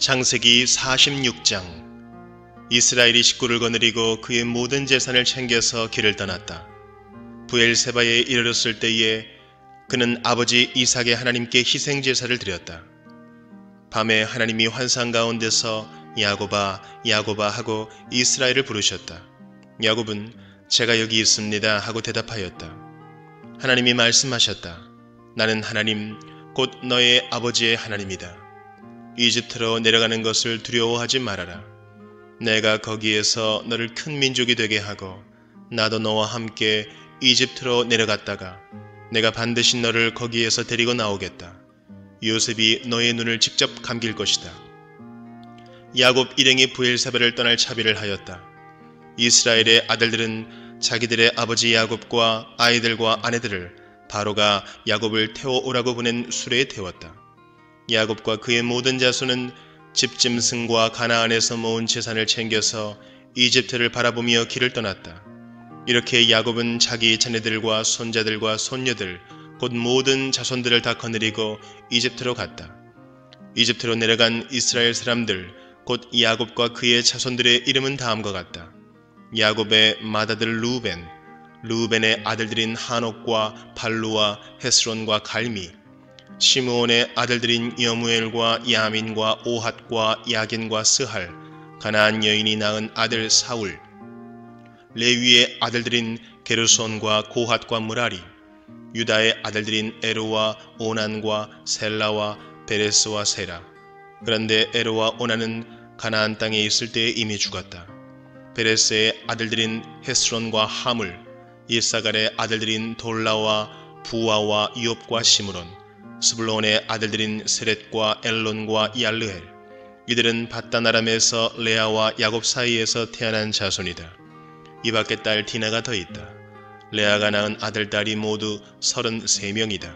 창세기 46장. 이스라엘이 식구를 거느리고 그의 모든 재산을 챙겨서 길을 떠났다. 브엘세바에 이르렀을 때에 그는 아버지 이삭의 하나님께 희생제사를 드렸다. 밤에 하나님이 환상 가운데서 야곱아 야곱아 하고 이스라엘을 부르셨다. 야곱은 제가 여기 있습니다 하고 대답하였다. 하나님이 말씀하셨다. 나는 하나님 곧 너의 아버지의 하나님이다. 이집트로 내려가는 것을 두려워하지 말아라. 내가 거기에서 너를 큰 민족이 되게 하고 나도 너와 함께 이집트로 내려갔다가 내가 반드시 너를 거기에서 데리고 나오겠다. 요셉이 너의 눈을 직접 감길 것이다. 야곱 일행이 브엘세바를 떠날 차비를 하였다. 이스라엘의 아들들은 자기들의 아버지 야곱과 아이들과 아내들을 바로가 야곱을 태워오라고 보낸 수레에 태웠다. 야곱과 그의 모든 자손은 집짐승과 가나안에서 모은 재산을 챙겨서 이집트를 바라보며 길을 떠났다. 이렇게 야곱은 자기 자녀들과 손자들과 손녀들 곧 모든 자손들을 다 거느리고 이집트로 갔다. 이집트로 내려간 이스라엘 사람들 곧 야곱과 그의 자손들의 이름은 다음과 같다. 야곱의 맏아들 루벤의 아들들인 하녹과 발루와 헤스론과 갈미, 시므온의 아들들인 여무엘과 야민과 오핫과 야긴과 스할, 가나안 여인이 낳은 아들 사울, 레위의 아들들인 게르손과 고핫과 무라리, 유다의 아들들인 에로와 오난과 셀라와 베레스와 세라. 그런데 에로와 오난은 가나안 땅에 있을 때에 이미 죽었다. 베레스의 아들들인 헤스론과 하물, 이사갈의 아들들인 돌라와 부와와 이옵과 시므론, 스불론의 아들들인 세렛과 엘론과 얄르엘. 이들은 밧단 아람에서 레아와 야곱 사이에서 태어난 자손이다. 이 밖에 딸 디나가 더 있다. 레아가 낳은 아들 딸이 모두 33명이다.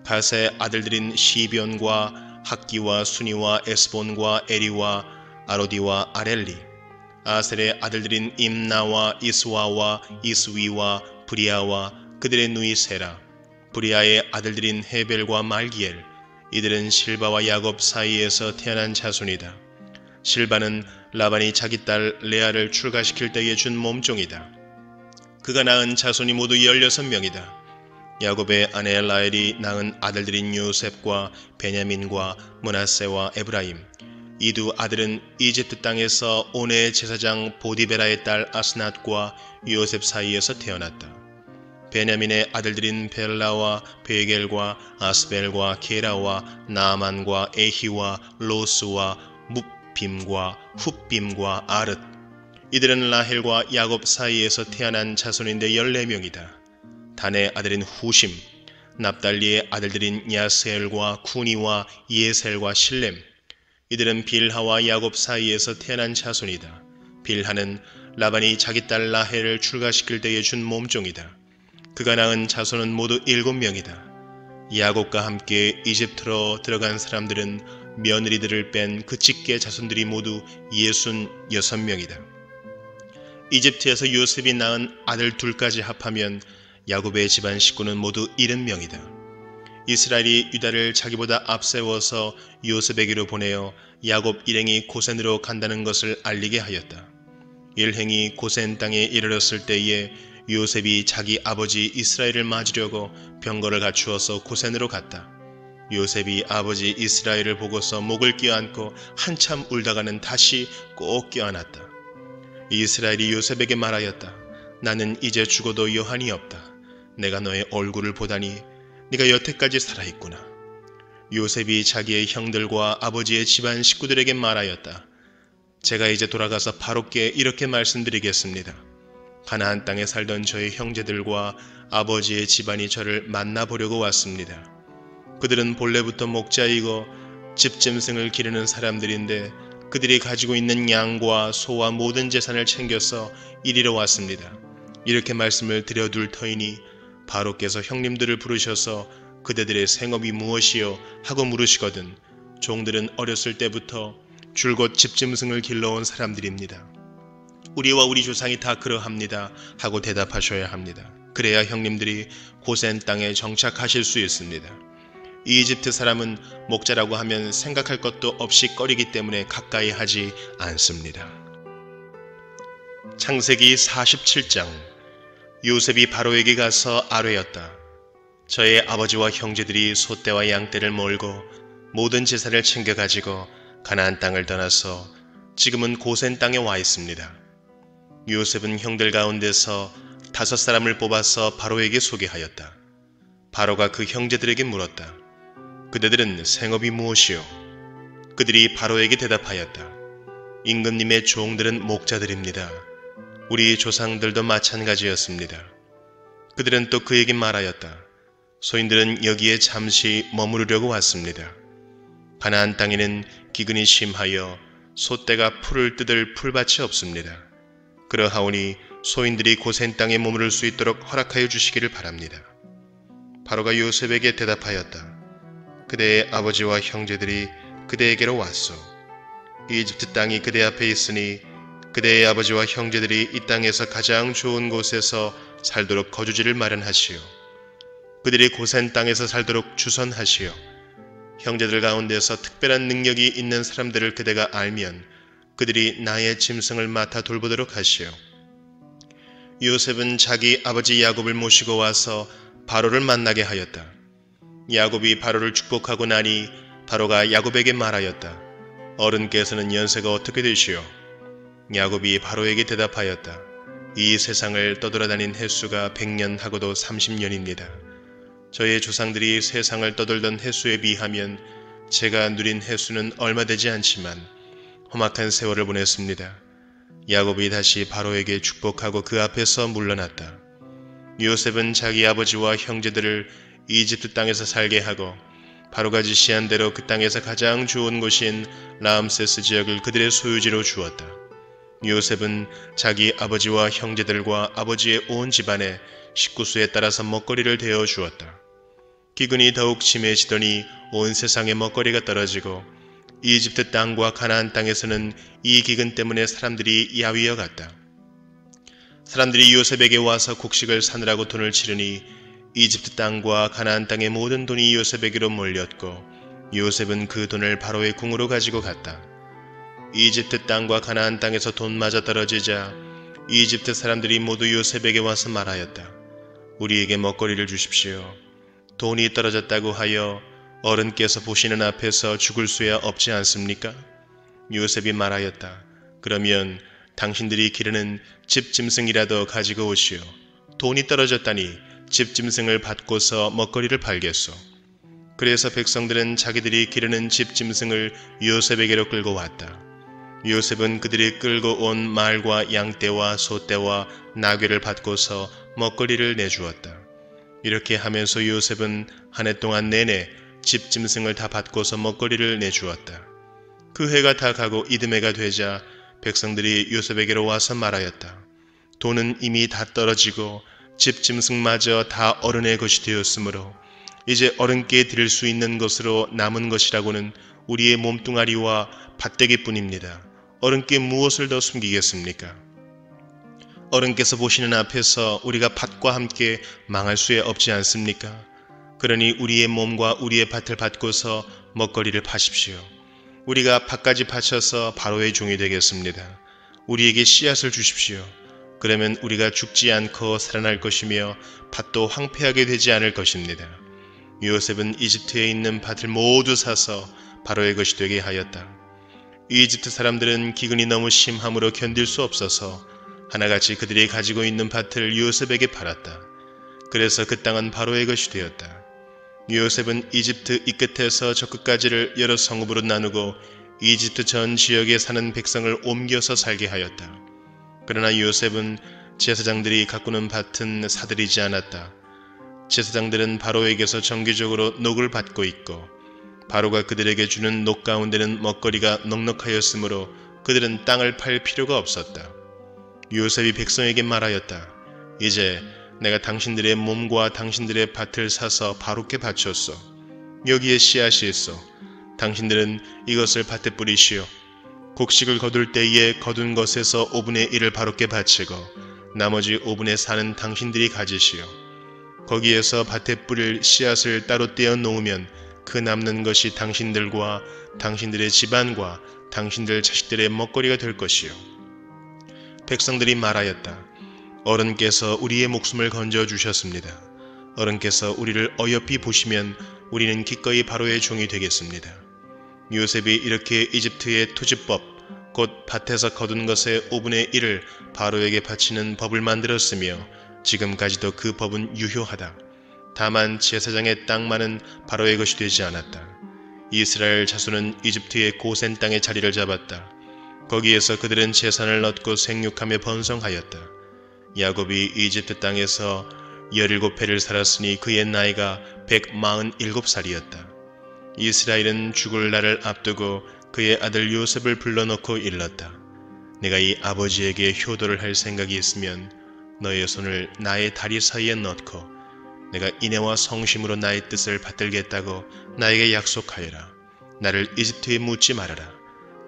갓의 아들들인 시변과 학기와 순이와 에스본과 에리와 아로디와 아렐리. 아셀의 아들들인 임나와 이스와와 이스위와 브리아와 그들의 누이 세라. 브리아의 아들들인 헤벨과 말기엘. 이들은 실바와 야곱 사이에서 태어난 자손이다. 실바는 라반이 자기 딸 레아를 출가시킬 때에 준 몸종이다. 그가 낳은 자손이 모두 16명이다. 야곱의 아내 라헬이 낳은 아들들인 요셉과 베냐민과 므낫세와 에브라임. 이 두 아들은 이집트 땅에서 오네의 제사장 보디베라의 딸 아스낫과 요셉 사이에서 태어났다. 베냐민의 아들들인 벨라와 베겔과 아스벨과 게라와 나만과 에히와 로스와 묵빔과 훗빔과 아릇. 이들은 라헬과 야곱 사이에서 태어난 자손인데 14명이다. 단의 아들인 후심, 납달리의 아들들인 야스엘과 쿠니와 예셀과 실렘. 이들은 빌하와 야곱 사이에서 태어난 자손이다. 빌하는 라반이 자기 딸 라헬을 출가시킬 때에 준 몸종이다. 그가 낳은 자손은 모두 7명이다. 야곱과 함께 이집트로 들어간 사람들은 며느리들을 뺀 그 직계 자손들이 모두 66명이다. 이집트에서 요셉이 낳은 아들 둘까지 합하면 야곱의 집안 식구는 모두 70명이다. 이스라엘이 유다를 자기보다 앞세워서 요셉에게로 보내어 야곱 일행이 고센으로 간다는 것을 알리게 하였다. 일행이 고센 땅에 이르렀을 때에 요셉이 자기 아버지 이스라엘을 맞으려고 병거를 갖추어서 고센으로 갔다. 요셉이 아버지 이스라엘을 보고서 목을 껴안고 한참 울다가는 다시 꼭 껴안았다. 이스라엘이 요셉에게 말하였다. 나는 이제 죽어도 여한이 없다. 내가 너의 얼굴을 보다니 네가 여태까지 살아있구나. 요셉이 자기의 형들과 아버지의 집안 식구들에게 말하였다. 제가 이제 돌아가서 바로께 이렇게 말씀드리겠습니다. 가나안 땅에 살던 저의 형제들과 아버지의 집안이 저를 만나보려고 왔습니다. 그들은 본래부터 목자이고 집짐승을 기르는 사람들인데 그들이 가지고 있는 양과 소와 모든 재산을 챙겨서 이리로 왔습니다. 이렇게 말씀을 드려둘 터이니 바로께서 형님들을 부르셔서 그대들의 생업이 무엇이요 하고 물으시거든 종들은 어렸을 때부터 줄곧 집짐승을 길러온 사람들입니다. 우리와 우리 조상이 다 그러합니다 하고 대답하셔야 합니다. 그래야 형님들이 고센 땅에 정착하실 수 있습니다. 이집트 사람은 목자라고 하면 생각할 것도 없이 꺼리기 때문에 가까이 하지 않습니다. 창세기 47장. 요셉이 바로에게 가서 아뢰었다. 저의 아버지와 형제들이 소떼와 양떼를 몰고 모든 재산을 챙겨가지고 가나안 땅을 떠나서 지금은 고센 땅에 와 있습니다. 요셉은 형들 가운데서 5사람을 뽑아서 바로에게 소개하였다. 바로가 그 형제들에게 물었다. 그대들은 생업이 무엇이요? 그들이 바로에게 대답하였다. 임금님의 종들은 목자들입니다. 우리 조상들도 마찬가지였습니다. 그들은 또 그에게 말하였다. 소인들은 여기에 잠시 머무르려고 왔습니다. 가나안 땅에는 기근이 심하여 소떼가 풀을 뜯을 풀밭이 없습니다. 그러하오니 소인들이 고센 땅에 머무를 수 있도록 허락하여 주시기를 바랍니다. 바로가 요셉에게 대답하였다. 그대의 아버지와 형제들이 그대에게로 왔소. 이집트 땅이 그대 앞에 있으니 그대의 아버지와 형제들이 이 땅에서 가장 좋은 곳에서 살도록 거주지를 마련하시오. 그들이 고센 땅에서 살도록 주선하시오. 형제들 가운데서 특별한 능력이 있는 사람들을 그대가 알면 그들이 나의 짐승을 맡아 돌보도록 하시오. 요셉은 자기 아버지 야곱을 모시고 와서 바로를 만나게 하였다. 야곱이 바로를 축복하고 나니 바로가 야곱에게 말하였다. 어른께서는 연세가 어떻게 되시오? 야곱이 바로에게 대답하였다. 이 세상을 떠돌아다닌 횟수가 100년하고도 30년입니다. 저의 조상들이 세상을 떠돌던 횟수에 비하면 제가 누린 횟수는 얼마 되지 않지만 험악한 세월을 보냈습니다. 야곱이 다시 바로에게 축복하고 그 앞에서 물러났다. 요셉은 자기 아버지와 형제들을 이집트 땅에서 살게 하고 바로가 지시한 대로 그 땅에서 가장 좋은 곳인 라암세스 지역을 그들의 소유지로 주었다. 요셉은 자기 아버지와 형제들과 아버지의 온 집안에 식구수에 따라서 먹거리를 대어 주었다. 기근이 더욱 심해지더니 온 세상에 먹거리가 떨어지고 이집트 땅과 가나안 땅에서는 이 기근 때문에 사람들이 야위어 갔다. 사람들이 요셉에게 와서 곡식을 사느라고 돈을 치르니 이집트 땅과 가나안 땅의 모든 돈이 요셉에게로 몰렸고 요셉은 그 돈을 바로의 궁으로 가지고 갔다. 이집트 땅과 가나안 땅에서 돈 맞아 떨어지자 이집트 사람들이 모두 요셉에게 와서 말하였다. 우리에게 먹거리를 주십시오. 돈이 떨어졌다고 하여 어른께서 보시는 앞에서 죽을 수야 없지 않습니까? 요셉이 말하였다. 그러면 당신들이 기르는 집짐승이라도 가지고 오시오. 돈이 떨어졌다니 집짐승을 받고서 먹거리를 팔겠소. 그래서 백성들은 자기들이 기르는 집짐승을 요셉에게로 끌고 왔다. 요셉은 그들이 끌고 온 말과 양떼와 소떼와 나귀를 받고서 먹거리를 내주었다. 이렇게 하면서 요셉은 한 해 동안 내내 집짐승을 다 받고서 먹거리를 내주었다. 그 해가 다 가고 이듬해가 되자 백성들이 요셉에게로 와서 말하였다. 돈은 이미 다 떨어지고 집짐승마저 다 어른의 것이 되었으므로 이제 어른께 드릴 수 있는 것으로 남은 것이라고는 우리의 몸뚱아리와 밭대기뿐입니다. 어른께 무엇을 더 숨기겠습니까? 어른께서 보시는 앞에서 우리가 밭과 함께 망할 수야 없지 않습니까? 그러니 우리의 몸과 우리의 밭을 받고서 먹거리를 파십시오. 우리가 밭까지 바쳐서 바로의 종이 되겠습니다. 우리에게 씨앗을 주십시오. 그러면 우리가 죽지 않고 살아날 것이며 밭도 황폐하게 되지 않을 것입니다. 요셉은 이집트에 있는 밭을 모두 사서 바로의 것이 되게 하였다. 이집트 사람들은 기근이 너무 심함으로 견딜 수 없어서 하나같이 그들이 가지고 있는 밭을 요셉에게 팔았다. 그래서 그 땅은 바로의 것이 되었다. 요셉은 이집트 이 끝에서 저 끝까지를 여러 성읍으로 나누고 이집트 전 지역에 사는 백성을 옮겨서 살게 하였다. 그러나 요셉은 제사장들이 가꾸는 밭은 사들이지 않았다. 제사장들은 바로에게서 정기적으로 녹을 받고 있고 바로가 그들에게 주는 녹 가운데는 먹거리가 넉넉하였으므로 그들은 땅을 팔 필요가 없었다. 요셉이 백성에게 말하였다. 이제 내가 당신들의 몸과 당신들의 밭을 사서 바로께 바쳤소. 여기에 씨앗이 있어. 당신들은 이것을 밭에 뿌리시오. 곡식을 거둘 때에 거둔 것에서 5분의 1을 바로께 바치고 나머지 5분의 4는 당신들이 가지시오. 거기에서 밭에 뿌릴 씨앗을 따로 떼어 놓으면 그 남는 것이 당신들과 당신들의 집안과 당신들 자식들의 먹거리가 될 것이요. 백성들이 말하였다. 어른께서 우리의 목숨을 건져주셨습니다. 어른께서 우리를 어여삐 보시면 우리는 기꺼이 바로의 종이 되겠습니다. 요셉이 이렇게 이집트의 토지법, 곧 밭에서 거둔 것의 5분의 1을 바로에게 바치는 법을 만들었으며 지금까지도 그 법은 유효하다. 다만 제사장의 땅만은 바로의 것이 되지 않았다. 이스라엘 자손은 이집트의 고센 땅에 자리를 잡았다. 거기에서 그들은 재산을 얻고 생육하며 번성하였다. 야곱이 이집트 땅에서 17해를 살았으니 그의 나이가 147살이었다. 이스라엘은 죽을 날을 앞두고 그의 아들 요셉을 불러놓고 일렀다. 내가 이 아버지에게 효도를 할 생각이 있으면 너의 손을 나의 다리 사이에 넣고 내가 인애와 성심으로 나의 뜻을 받들겠다고 나에게 약속하여라. 나를 이집트에 묻지 말아라.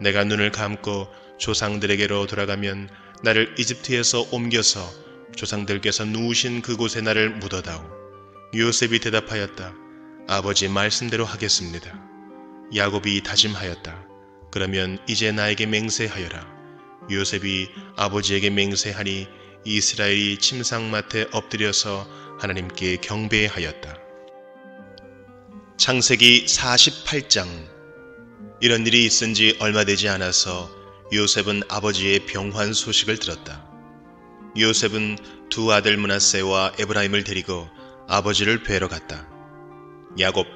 내가 눈을 감고 조상들에게로 돌아가면 나를 이집트에서 옮겨서 조상들께서 누우신 그곳에 나를 묻어다오. 요셉이 대답하였다. 아버지 말씀대로 하겠습니다. 야곱이 다짐하였다. 그러면 이제 나에게 맹세하여라. 요셉이 아버지에게 맹세하니 이스라엘이 침상맡에 엎드려서 하나님께 경배하였다. 창세기 48장. 이런 일이 있은 지 얼마 되지 않아서 요셉은 아버지의 병환 소식을 들었다. 요셉은 두 아들 므낫세와 에브라임을 데리고 아버지를 뵈러 갔다. 야곱,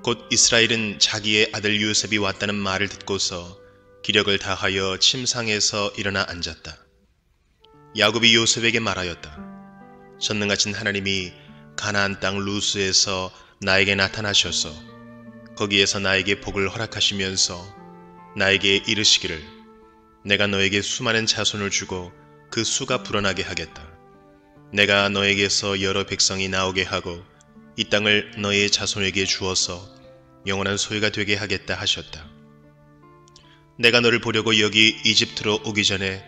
곧 이스라엘은 자기의 아들 요셉이 왔다는 말을 듣고서 기력을 다하여 침상에서 일어나 앉았다. 야곱이 요셉에게 말하였다. 전능하신 하나님이 가나안 땅 루스에서 나에게 나타나셔서 거기에서 나에게 복을 허락하시면서 나에게 이르시기를 내가 너에게 수많은 자손을 주고 그 수가 불어나게 하겠다. 내가 너에게서 여러 백성이 나오게 하고 이 땅을 너의 자손에게 주어서 영원한 소유가 되게 하겠다 하셨다. 내가 너를 보려고 여기 이집트로 오기 전에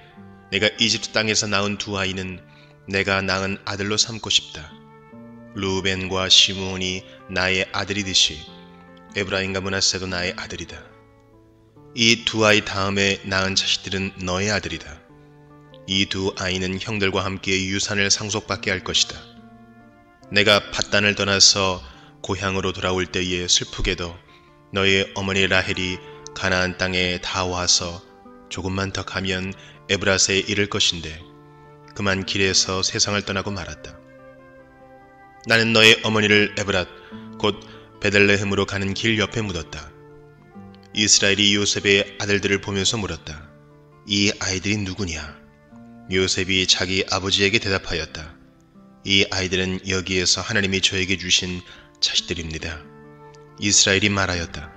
내가 이집트 땅에서 낳은 두 아이는 내가 낳은 아들로 삼고 싶다. 루벤과 시므온이 나의 아들이듯이 에브라임과 므낫세도 나의 아들이다. 이 두 아이 다음에 낳은 자식들은 너의 아들이다. 이 두 아이는 형들과 함께 유산을 상속받게 할 것이다. 내가 밧단을 떠나서 고향으로 돌아올 때에 슬프게도 너의 어머니 라헬이 가나안 땅에 다 와서 조금만 더 가면 에브라스에 이를 것인데 그만 길에서 세상을 떠나고 말았다. 나는 너의 어머니를 에브랏 곧 베들레헴으로 가는 길 옆에 묻었다. 이스라엘이 요셉의 아들들을 보면서 물었다. 이 아이들이 누구냐? 요셉이 자기 아버지에게 대답하였다. 이 아이들은 여기에서 하나님이 저에게 주신 자식들입니다. 이스라엘이 말하였다.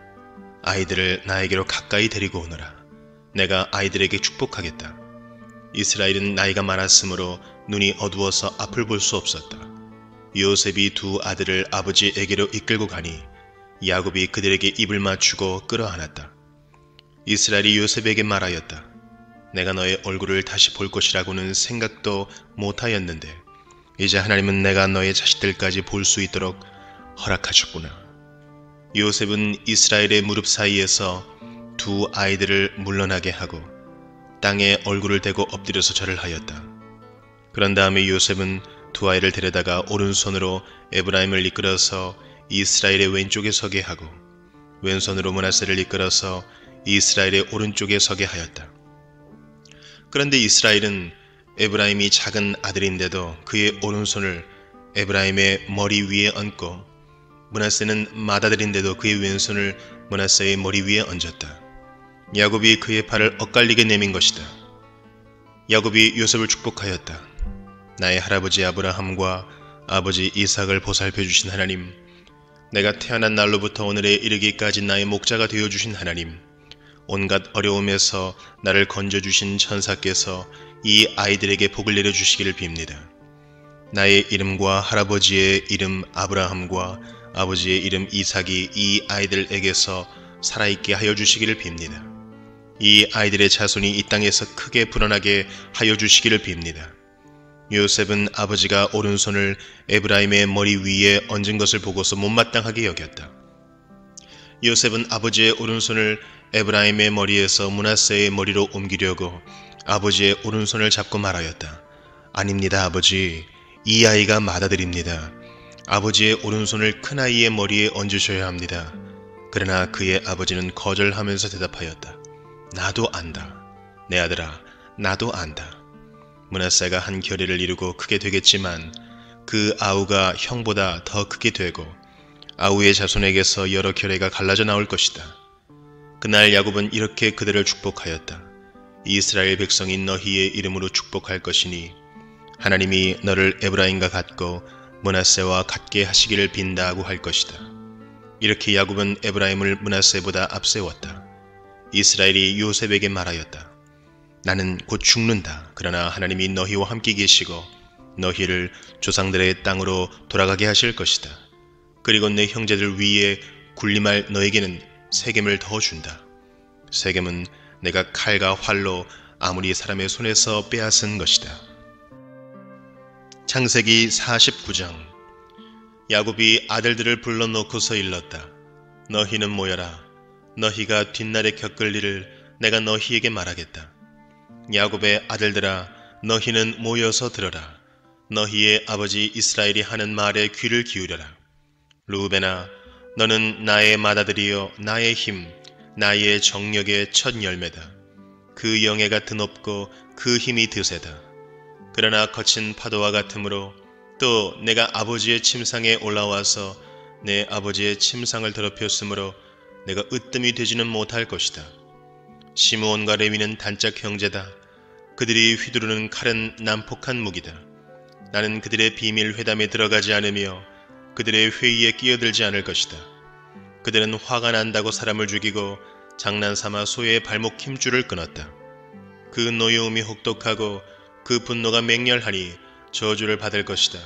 아이들을 나에게로 가까이 데리고 오너라. 내가 아이들에게 축복하겠다. 이스라엘은 나이가 많았으므로 눈이 어두워서 앞을 볼 수 없었다. 요셉이 두 아들을 아버지에게로 이끌고 가니 야곱이 그들에게 입을 맞추고 끌어안았다. 이스라엘이 요셉에게 말하였다. 내가 너의 얼굴을 다시 볼 것이라고는 생각도 못하였는데 이제 하나님은 내가 너의 자식들까지 볼 수 있도록 허락하셨구나. 요셉은 이스라엘의 무릎 사이에서 두 아이들을 물러나게 하고 땅에 얼굴을 대고 엎드려서 절을 하였다. 그런 다음에 요셉은 두 아이를 데려다가 오른손으로 에브라임을 이끌어서 이스라엘의 왼쪽에 서게 하고 왼손으로 므낫세를 이끌어서 이스라엘의 오른쪽에 서게 하였다. 그런데 이스라엘은 에브라임이 작은 아들인데도 그의 오른손을 에브라임의 머리 위에 얹고 므낫세는 맏아들인데도 그의 왼손을 므낫세의 머리 위에 얹었다. 야곱이 그의 팔을 엇갈리게 내민 것이다. 야곱이 요셉을 축복하였다. 나의 할아버지 아브라함과 아버지 이삭을 보살펴 주신 하나님, 내가 태어난 날로부터 오늘에 이르기까지 나의 목자가 되어주신 하나님, 온갖 어려움에서 나를 건져주신 천사께서 이 아이들에게 복을 내려주시기를 빕니다. 나의 이름과 할아버지의 이름 아브라함과 아버지의 이름 이삭이 이 아이들에게서 살아있게 하여 주시기를 빕니다. 이 아이들의 자손이 이 땅에서 크게 불어나게 하여 주시기를 빕니다. 요셉은 아버지가 오른손을 에브라임의 머리 위에 얹은 것을 보고서 못마땅하게 여겼다. 요셉은 아버지의 오른손을 에브라임의 머리에서 므낫세의 머리로 옮기려고 아버지의 오른손을 잡고 말하였다. 아닙니다, 아버지. 이 아이가 맏아들입니다. 아버지의 오른손을 큰아이의 머리에 얹으셔야 합니다. 그러나 그의 아버지는 거절하면서 대답하였다. 나도 안다. 내 아들아, 나도 안다. 므낫세가 한 결의를 이루고 크게 되겠지만 그 아우가 형보다 더 크게 되고 아우의 자손에게서 여러 결례가 갈라져 나올 것이다. 그날 야곱은 이렇게 그들을 축복하였다. 이스라엘 백성이 너희의 이름으로 축복할 것이니 하나님이 너를 에브라임과 같고 므낫세와 같게 하시기를 빈다고 할 것이다. 이렇게 야곱은 에브라임을 므낫세보다 앞세웠다. 이스라엘이 요셉에게 말하였다. 나는 곧 죽는다. 그러나 하나님이 너희와 함께 계시고 너희를 조상들의 땅으로 돌아가게 하실 것이다. 그리고 내 형제들 위에 군림할 너에게는 세겜을 더 준다. 세겜은 내가 칼과 활로 아무리 사람의 손에서 빼앗은 것이다. 창세기 49장. 야곱이 아들들을 불러놓고서 일렀다. 너희는 모여라. 너희가 뒷날에 겪을 일을 내가 너희에게 말하겠다. 야곱의 아들들아, 너희는 모여서 들어라. 너희의 아버지 이스라엘이 하는 말에 귀를 기울여라. 루벤아, 너는 나의 맏아들이요 나의 힘, 나의 정력의 첫 열매다. 그 영예가 드높고 그 힘이 드세다. 그러나 거친 파도와 같으므로 또 내가 아버지의 침상에 올라와서 내 아버지의 침상을 더럽혔으므로 내가 으뜸이 되지는 못할 것이다. 시므온과 레위는 단짝 형제다. 그들이 휘두르는 칼은 난폭한 무기다. 나는 그들의 비밀 회담에 들어가지 않으며 그들의 회의에 끼어들지 않을 것이다. 그들은 화가 난다고 사람을 죽이고 장난삼아 소의 발목 힘줄을 끊었다. 그 노여움이 혹독하고 그 분노가 맹렬하니 저주를 받을 것이다.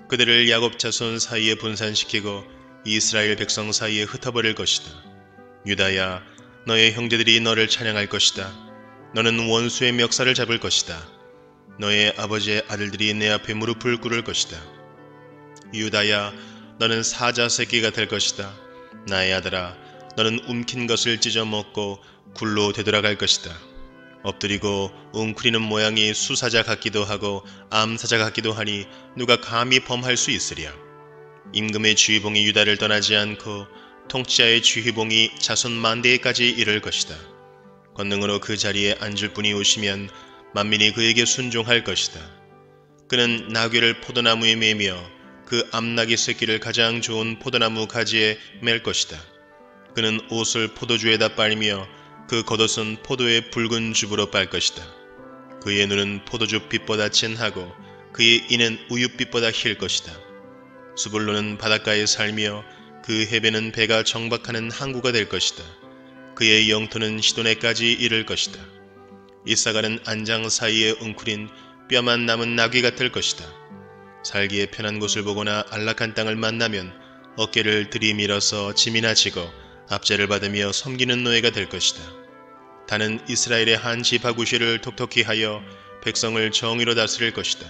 그들을 야곱 자손 사이에 분산시키고 이스라엘 백성 사이에 흩어버릴 것이다. 유다야, 너의 형제들이 너를 찬양할 것이다. 너는 원수의 멱살을 잡을 것이다. 너의 아버지의 아들들이 내 앞에 무릎을 꿇을 것이다. 유다야, 너는 사자 새끼가 될 것이다. 나의 아들아, 너는 움킨 것을 찢어 먹고 굴로 되돌아갈 것이다. 엎드리고 웅크리는 모양이 수사자 같기도 하고 암사자 같기도 하니 누가 감히 범할 수 있으랴. 임금의 주의봉이 유다를 떠나지 않고 통치자의 주의봉이 자손 만대에까지 이를 것이다. 권능으로 그 자리에 앉을 분이 오시면 만민이 그에게 순종할 것이다. 그는 나귀를 포도나무에 매며 그 암나귀 새끼를 가장 좋은 포도나무 가지에 맬 것이다. 그는 옷을 포도주에다 빨며 그 겉옷은 포도의 붉은 즙으로 빨 것이다. 그의 눈은 포도주 빛보다 진하고 그의 이는 우윳빛보다 힐 것이다. 수불로는 바닷가에 살며 그 해변은 배가 정박하는 항구가 될 것이다. 그의 영토는 시도네까지 이를 것이다. 이사가는 안장 사이에 웅크린 뼈만 남은 나귀 같을 것이다. 살기에 편한 곳을 보거나 안락한 땅을 만나면 어깨를 들이밀어서 짐이나 지고 압제를 받으며 섬기는 노예가 될 것이다. 다는 이스라엘의 한 지파구시를 톡톡히 하여 백성을 정의로 다스릴 것이다.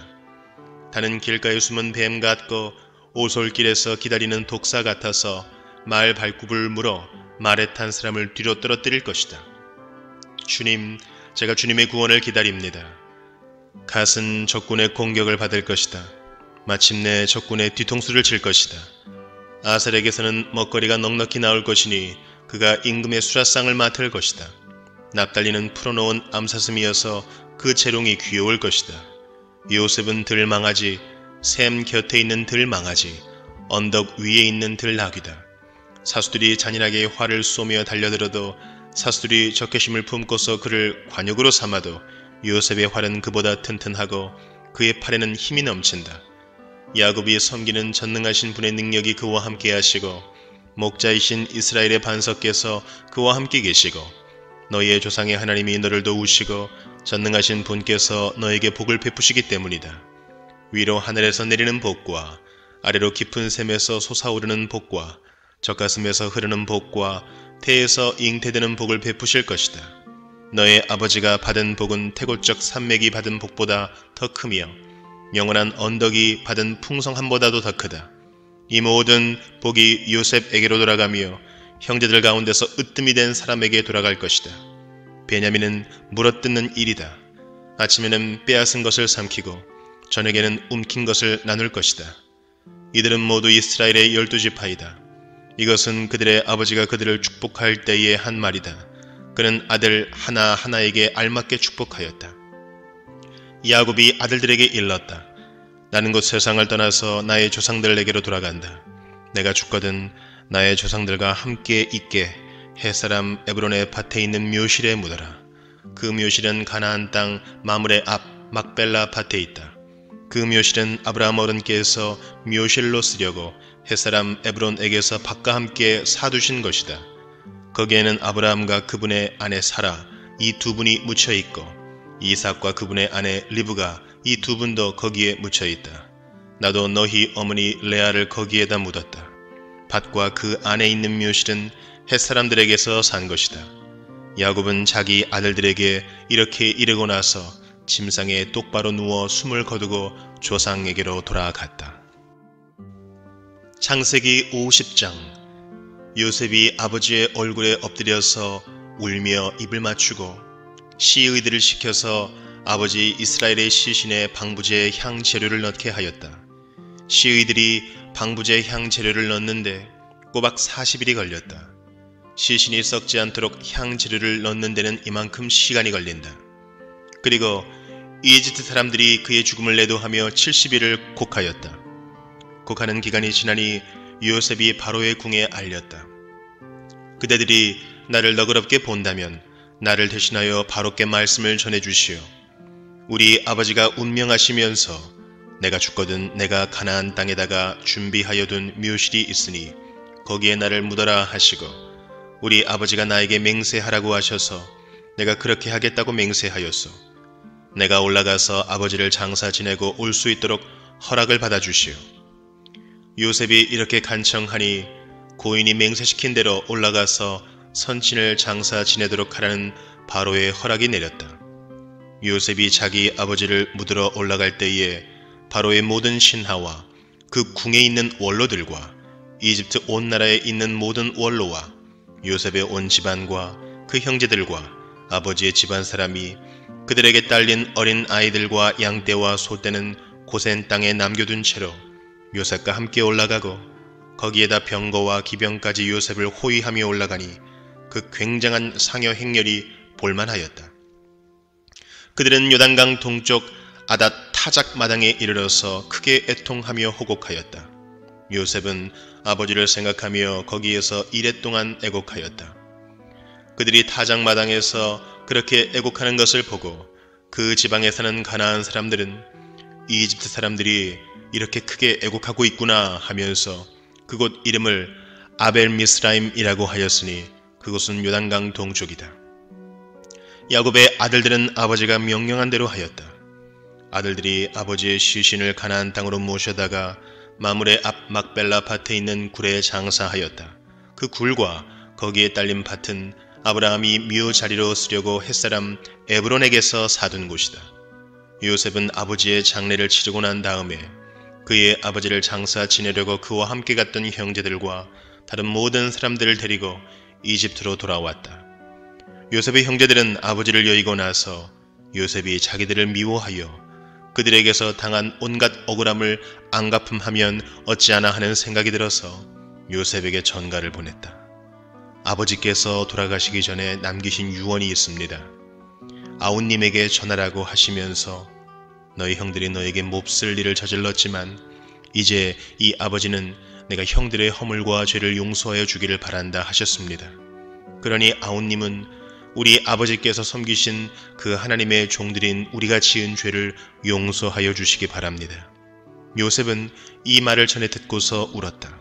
다는 길가에 숨은 뱀 같고 오솔길에서 기다리는 독사 같아서 말 발굽을 물어 말에 탄 사람을 뒤로 떨어뜨릴 것이다. 주님, 제가 주님의 구원을 기다립니다. 갓은 적군의 공격을 받을 것이다. 마침내 적군의 뒤통수를 칠 것이다. 아셀에게서는 먹거리가 넉넉히 나올 것이니 그가 임금의 수라상을 맡을 것이다. 납달리는 풀어놓은 암사슴이어서 그 재롱이 귀여울 것이다. 요셉은 들망아지, 샘 곁에 있는 들망아지, 언덕 위에 있는 들나귀다. 사수들이 잔인하게 활을 쏘며 달려들어도 사수들이 적개심을 품고서 그를 관역으로 삼아도 요셉의 활은 그보다 튼튼하고 그의 팔에는 힘이 넘친다. 야곱이 섬기는 전능하신 분의 능력이 그와 함께 하시고 목자이신 이스라엘의 반석께서 그와 함께 계시고 너희의 조상의 하나님이 너를 도우시고 전능하신 분께서 너에게 복을 베푸시기 때문이다. 위로 하늘에서 내리는 복과 아래로 깊은 샘에서 솟아오르는 복과 젖가슴에서 흐르는 복과 태에서 잉태되는 복을 베푸실 것이다. 너의 아버지가 받은 복은 태골적 산맥이 받은 복보다 더 크며 영원한 언덕이 받은 풍성함보다도 더 크다. 이 모든 복이 요셉에게로 돌아가며 형제들 가운데서 으뜸이 된 사람에게 돌아갈 것이다. 베냐민은 물어뜯는 일이다. 아침에는 빼앗은 것을 삼키고 저녁에는 움킨 것을 나눌 것이다. 이들은 모두 이스라엘의 12지파이다. 이것은 그들의 아버지가 그들을 축복할 때의 한 말이다. 그는 아들 하나하나에게 알맞게 축복하였다. 야곱이 아들들에게 일렀다. 나는 곧 세상을 떠나서 나의 조상들에게로 돌아간다. 내가 죽거든 나의 조상들과 함께 있게 햇사람 에브론의 밭에 있는 묘실에 묻어라. 그 묘실은 가나안 땅 마므레 앞 막벨라 밭에 있다. 그 묘실은 아브라함 어른께서 묘실로 쓰려고 햇사람 에브론에게서 밭과 함께 사두신 것이다. 거기에는 아브라함과 그분의 아내 사라 이 두 분이 묻혀 있고 이삭과 그분의 아내 리브가 이 두 분도 거기에 묻혀 있다. 나도 너희 어머니 레아를 거기에다 묻었다. 밭과 그 안에 있는 묘실은 햇사람들에게서 산 것이다. 야곱은 자기 아들들에게 이렇게 이르고 나서 침상에 똑바로 누워 숨을 거두고 조상에게로 돌아갔다. 창세기 50장. 요셉이 아버지의 얼굴에 엎드려서 울며 입을 맞추고 시의들을 시켜서 아버지 이스라엘의 시신에 방부제 향 재료를 넣게 하였다. 시의들이 방부제 향 재료를 넣는데 꼬박 40일이 걸렸다. 시신이 썩지 않도록 향 재료를 넣는 데는 이만큼 시간이 걸린다. 그리고 이집트 사람들이 그의 죽음을 내도하며 70일을 곡하였다. 곡하는 기간이 지나니 요셉이 바로의 궁에 알렸다. 그대들이 나를 너그럽게 본다면 나를 대신하여 바로께 말씀을 전해주시오. 우리 아버지가 운명하시면서 내가 죽거든 내가 가나안 땅에다가 준비하여 둔 묘실이 있으니 거기에 나를 묻어라 하시고 우리 아버지가 나에게 맹세하라고 하셔서 내가 그렇게 하겠다고 맹세하였소. 내가 올라가서 아버지를 장사 지내고 올 수 있도록 허락을 받아주시오. 요셉이 이렇게 간청하니 고인이 맹세시킨 대로 올라가서 선친을 장사 지내도록 하라는 바로의 허락이 내렸다. 요셉이 자기 아버지를 묻으러 올라갈 때에 바로의 모든 신하와 그 궁에 있는 원로들과 이집트 온 나라에 있는 모든 원로와 요셉의 온 집안과 그 형제들과 아버지의 집안 사람이 그들에게 딸린 어린 아이들과 양떼와 소떼는 고센 땅에 남겨둔 채로 요셉과 함께 올라가고 거기에다 병거와 기병까지 요셉을 호위하며 올라가니 그 굉장한 상여 행렬이 볼만하였다. 그들은 요단강 동쪽 아닷 타작 마당에 이르러서 크게 애통하며 호곡하였다. 요셉은 아버지를 생각하며 거기에서 이랫동안 애곡하였다. 그들이 타작 마당에서 그렇게 애곡하는 것을 보고 그 지방에 사는 가나안 사람들은 이집트 사람들이 이렇게 크게 애곡하고 있구나 하면서 그곳 이름을 아벨미스라임이라고 하였으니 그곳은 요단강 동쪽이다. 야곱의 아들들은 아버지가 명령한 대로 하였다. 아들들이 아버지의 시신을 가나안 땅으로 모셔다가 마므레 앞 막벨라 밭에 있는 굴에 장사하였다. 그 굴과 거기에 딸린 밭은 아브라함이 묘 자리로 쓰려고 햇사람 에브론에게서 사둔 곳이다. 요셉은 아버지의 장례를 치르고 난 다음에 그의 아버지를 장사 지내려고 그와 함께 갔던 형제들과 다른 모든 사람들을 데리고 이집트로 돌아왔다. 요셉의 형제들은 아버지를 여의고 나서 요셉이 자기들을 미워하여 그들에게서 당한 온갖 억울함을 안갚음하면 어찌하나 하는 생각이 들어서 요셉에게 전가를 보냈다. 아버지께서 돌아가시기 전에 남기신 유언이 있습니다. 아웃님에게 전하라고 하시면서 너희 형들이 너에게 몹쓸 일을 저질렀지만 이제 이 아버지는 내가 형들의 허물과 죄를 용서하여 주기를 바란다 하셨습니다. 그러니 아웃님은 우리 아버지께서 섬기신 그 하나님의 종들인 우리가 지은 죄를 용서하여 주시기 바랍니다. 요셉은 이 말을 전해 듣고서 울었다.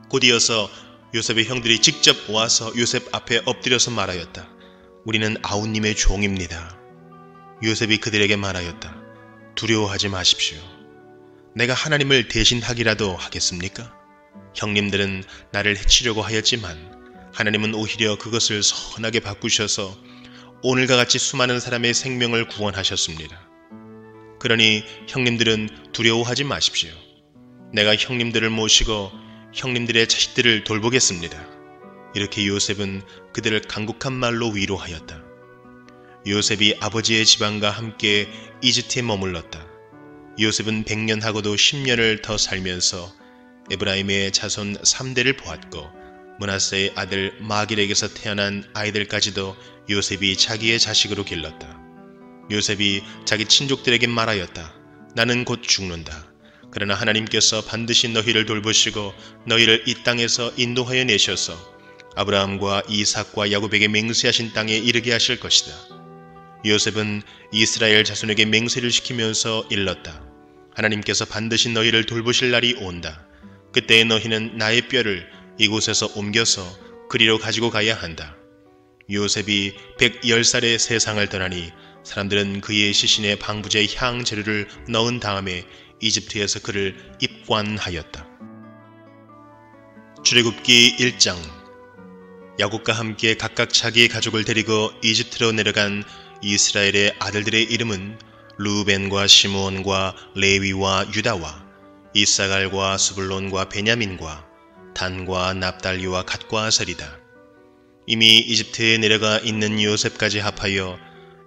곧이어서 요셉의 형들이 직접 와서 요셉 앞에 엎드려서 말하였다. 우리는 아웃님의 종입니다. 요셉이 그들에게 말하였다. 두려워하지 마십시오. 내가 하나님을 대신하기라도 하겠습니까? 형님들은 나를 해치려고 하였지만 하나님은 오히려 그것을 선하게 바꾸셔서 오늘과 같이 수많은 사람의 생명을 구원하셨습니다. 그러니 형님들은 두려워하지 마십시오. 내가 형님들을 모시고 형님들의 자식들을 돌보겠습니다. 이렇게 요셉은 그들을 간곡한 말로 위로하였다. 요셉이 아버지의 지방과 함께 이집트에 머물렀다. 요셉은 100년하고도 10년을 더 살면서 에브라임의 자손 3대를 보았고 므낫세의 아들 마길에게서 태어난 아이들까지도 요셉이 자기의 자식으로 길렀다. 요셉이 자기 친족들에게 말하였다. 나는 곧 죽는다. 그러나 하나님께서 반드시 너희를 돌보시고 너희를 이 땅에서 인도하여 내셔서 아브라함과 이삭과 야곱에게 맹세하신 땅에 이르게 하실 것이다. 요셉은 이스라엘 자손에게 맹세를 시키면서 일렀다. 하나님께서 반드시 너희를 돌보실 날이 온다. 그때에 너희는 나의 뼈를 이곳에서 옮겨서 그리로 가지고 가야 한다. 요셉이 110살에 세상을 떠나니 사람들은 그의 시신에 방부제 향 재료를 넣은 다음에 이집트에서 그를 입관하였다. 출애굽기 1장. 야곱과 함께 각각 자기의 가족을 데리고 이집트로 내려간 이스라엘의 아들들의 이름은 루벤과 시므온과 레위와 유다와 이사갈과 스불론과 베냐민과 단과 납달리와 갓과 아셀이다. 이미 이집트에 내려가 있는 요셉까지 합하여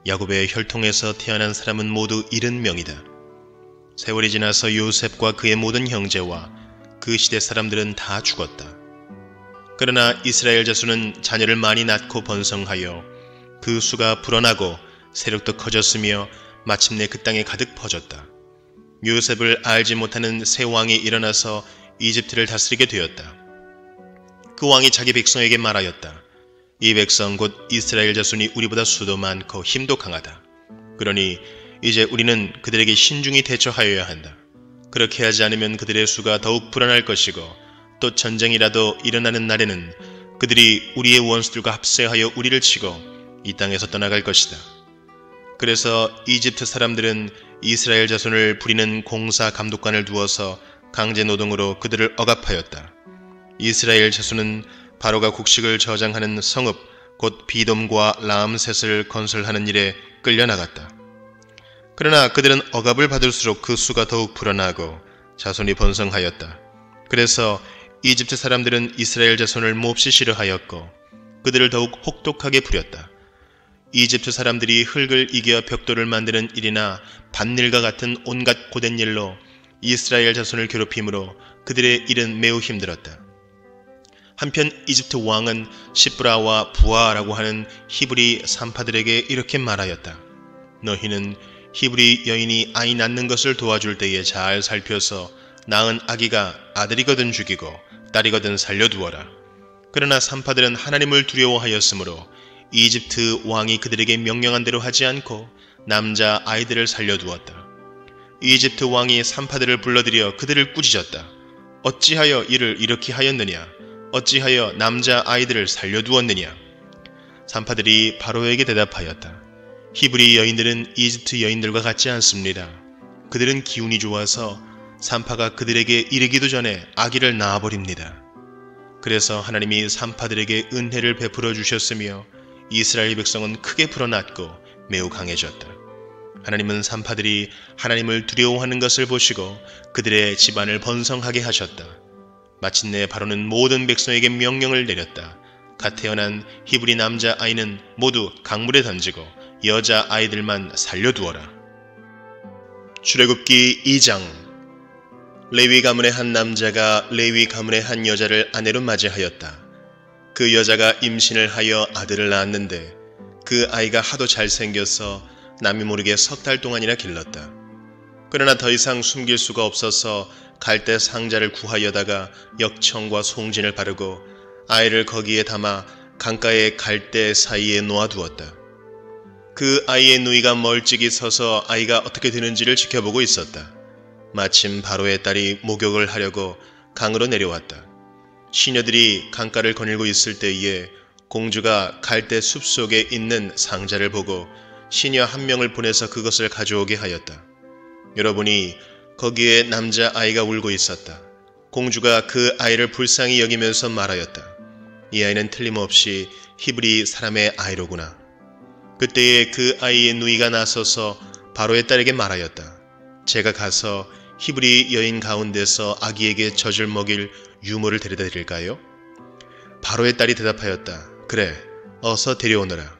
야곱의 혈통에서 태어난 사람은 모두 70명이다. 세월이 지나서 요셉과 그의 모든 형제와 그 시대 사람들은 다 죽었다. 그러나 이스라엘 자손은 자녀를 많이 낳고 번성하여 그 수가 불어나고 세력도 커졌으며 마침내 그 땅에 가득 퍼졌다. 요셉을 알지 못하는 새 왕이 일어나서 이집트를 다스리게 되었다. 그 왕이 자기 백성에게 말하였다. 이 백성 곧 이스라엘 자손이 우리보다 수도 많고 힘도 강하다. 그러니 이제 우리는 그들에게 신중히 대처하여야 한다. 그렇게 하지 않으면 그들의 수가 더욱 불어날 것이고 또 전쟁이라도 일어나는 날에는 그들이 우리의 원수들과 합세하여 우리를 치고 이 땅에서 떠나갈 것이다. 그래서 이집트 사람들은 이스라엘 자손을 부리는 공사 감독관을 두어서 강제 노동으로 그들을 억압하였다. 이스라엘 자손은 바로가 곡식을 저장하는 성읍 곧 비돔과 라암셋을 건설하는 일에 끌려나갔다. 그러나 그들은 억압을 받을수록 그 수가 더욱 불어나고 자손이 번성하였다. 그래서 이집트 사람들은 이스라엘 자손을 몹시 싫어하였고 그들을 더욱 혹독하게 부렸다. 이집트 사람들이 흙을 이겨 벽돌을 만드는 일이나 밭일과 같은 온갖 고된 일로 이스라엘 자손을 괴롭힘으로 그들의 일은 매우 힘들었다. 한편 이집트 왕은 시브라와 부아라고 하는 히브리 산파들에게 이렇게 말하였다. 너희는 히브리 여인이 아이 낳는 것을 도와줄 때에 잘 살펴서 낳은 아기가 아들이거든 죽이고 딸이거든 살려두어라. 그러나 산파들은 하나님을 두려워하였으므로 이집트 왕이 그들에게 명령한 대로 하지 않고 남자 아이들을 살려두었다. 이집트 왕이 산파들을 불러들여 그들을 꾸짖었다. 어찌하여 이를 이렇게 하였느냐? 어찌하여 남자 아이들을 살려두었느냐? 산파들이 바로에게 대답하였다. 히브리 여인들은 이집트 여인들과 같지 않습니다. 그들은 기운이 좋아서 산파가 그들에게 이르기도 전에 아기를 낳아버립니다. 그래서 하나님이 산파들에게 은혜를 베풀어 주셨으며 이스라엘 백성은 크게 불어났고 매우 강해졌다. 하나님은 산파들이 하나님을 두려워하는 것을 보시고 그들의 집안을 번성하게 하셨다. 마침내 바로는 모든 백성에게 명령을 내렸다. 갓 태어난 히브리 남자 아이는 모두 강물에 던지고 여자 아이들만 살려두어라. 출애굽기 2장. 레위 가문의 한 남자가 레위 가문의 한 여자를 아내로 맞이하였다. 그 여자가 임신을 하여 아들을 낳았는데 그 아이가 하도 잘생겨서 남이 모르게 3달 동안이나 길렀다. 그러나 더 이상 숨길 수가 없어서 갈대 상자를 구하여다가 역청과 송진을 바르고 아이를 거기에 담아 강가의 갈대 사이에 놓아두었다. 그 아이의 누이가 멀찍이 서서 아이가 어떻게 되는지를 지켜보고 있었다. 마침 바로의 딸이 목욕을 하려고 강으로 내려왔다. 시녀들이 강가를 거닐고 있을 때에 공주가 갈대 숲속에 있는 상자를 보고 시녀 한 명을 보내서 그것을 가져오게 하였다. 여러분이 거기에 남자 아이가 울고 있었다. 공주가 그 아이를 불쌍히 여기면서 말하였다. 이 아이는 틀림없이 히브리 사람의 아이로구나. 그때에 그 아이의 누이가 나서서 바로의 딸에게 말하였다. 제가 가서 히브리 여인 가운데서 아기에게 젖을 먹일 유모를 데려다 드릴까요? 바로의 딸이 대답하였다. 그래, 어서 데려오너라.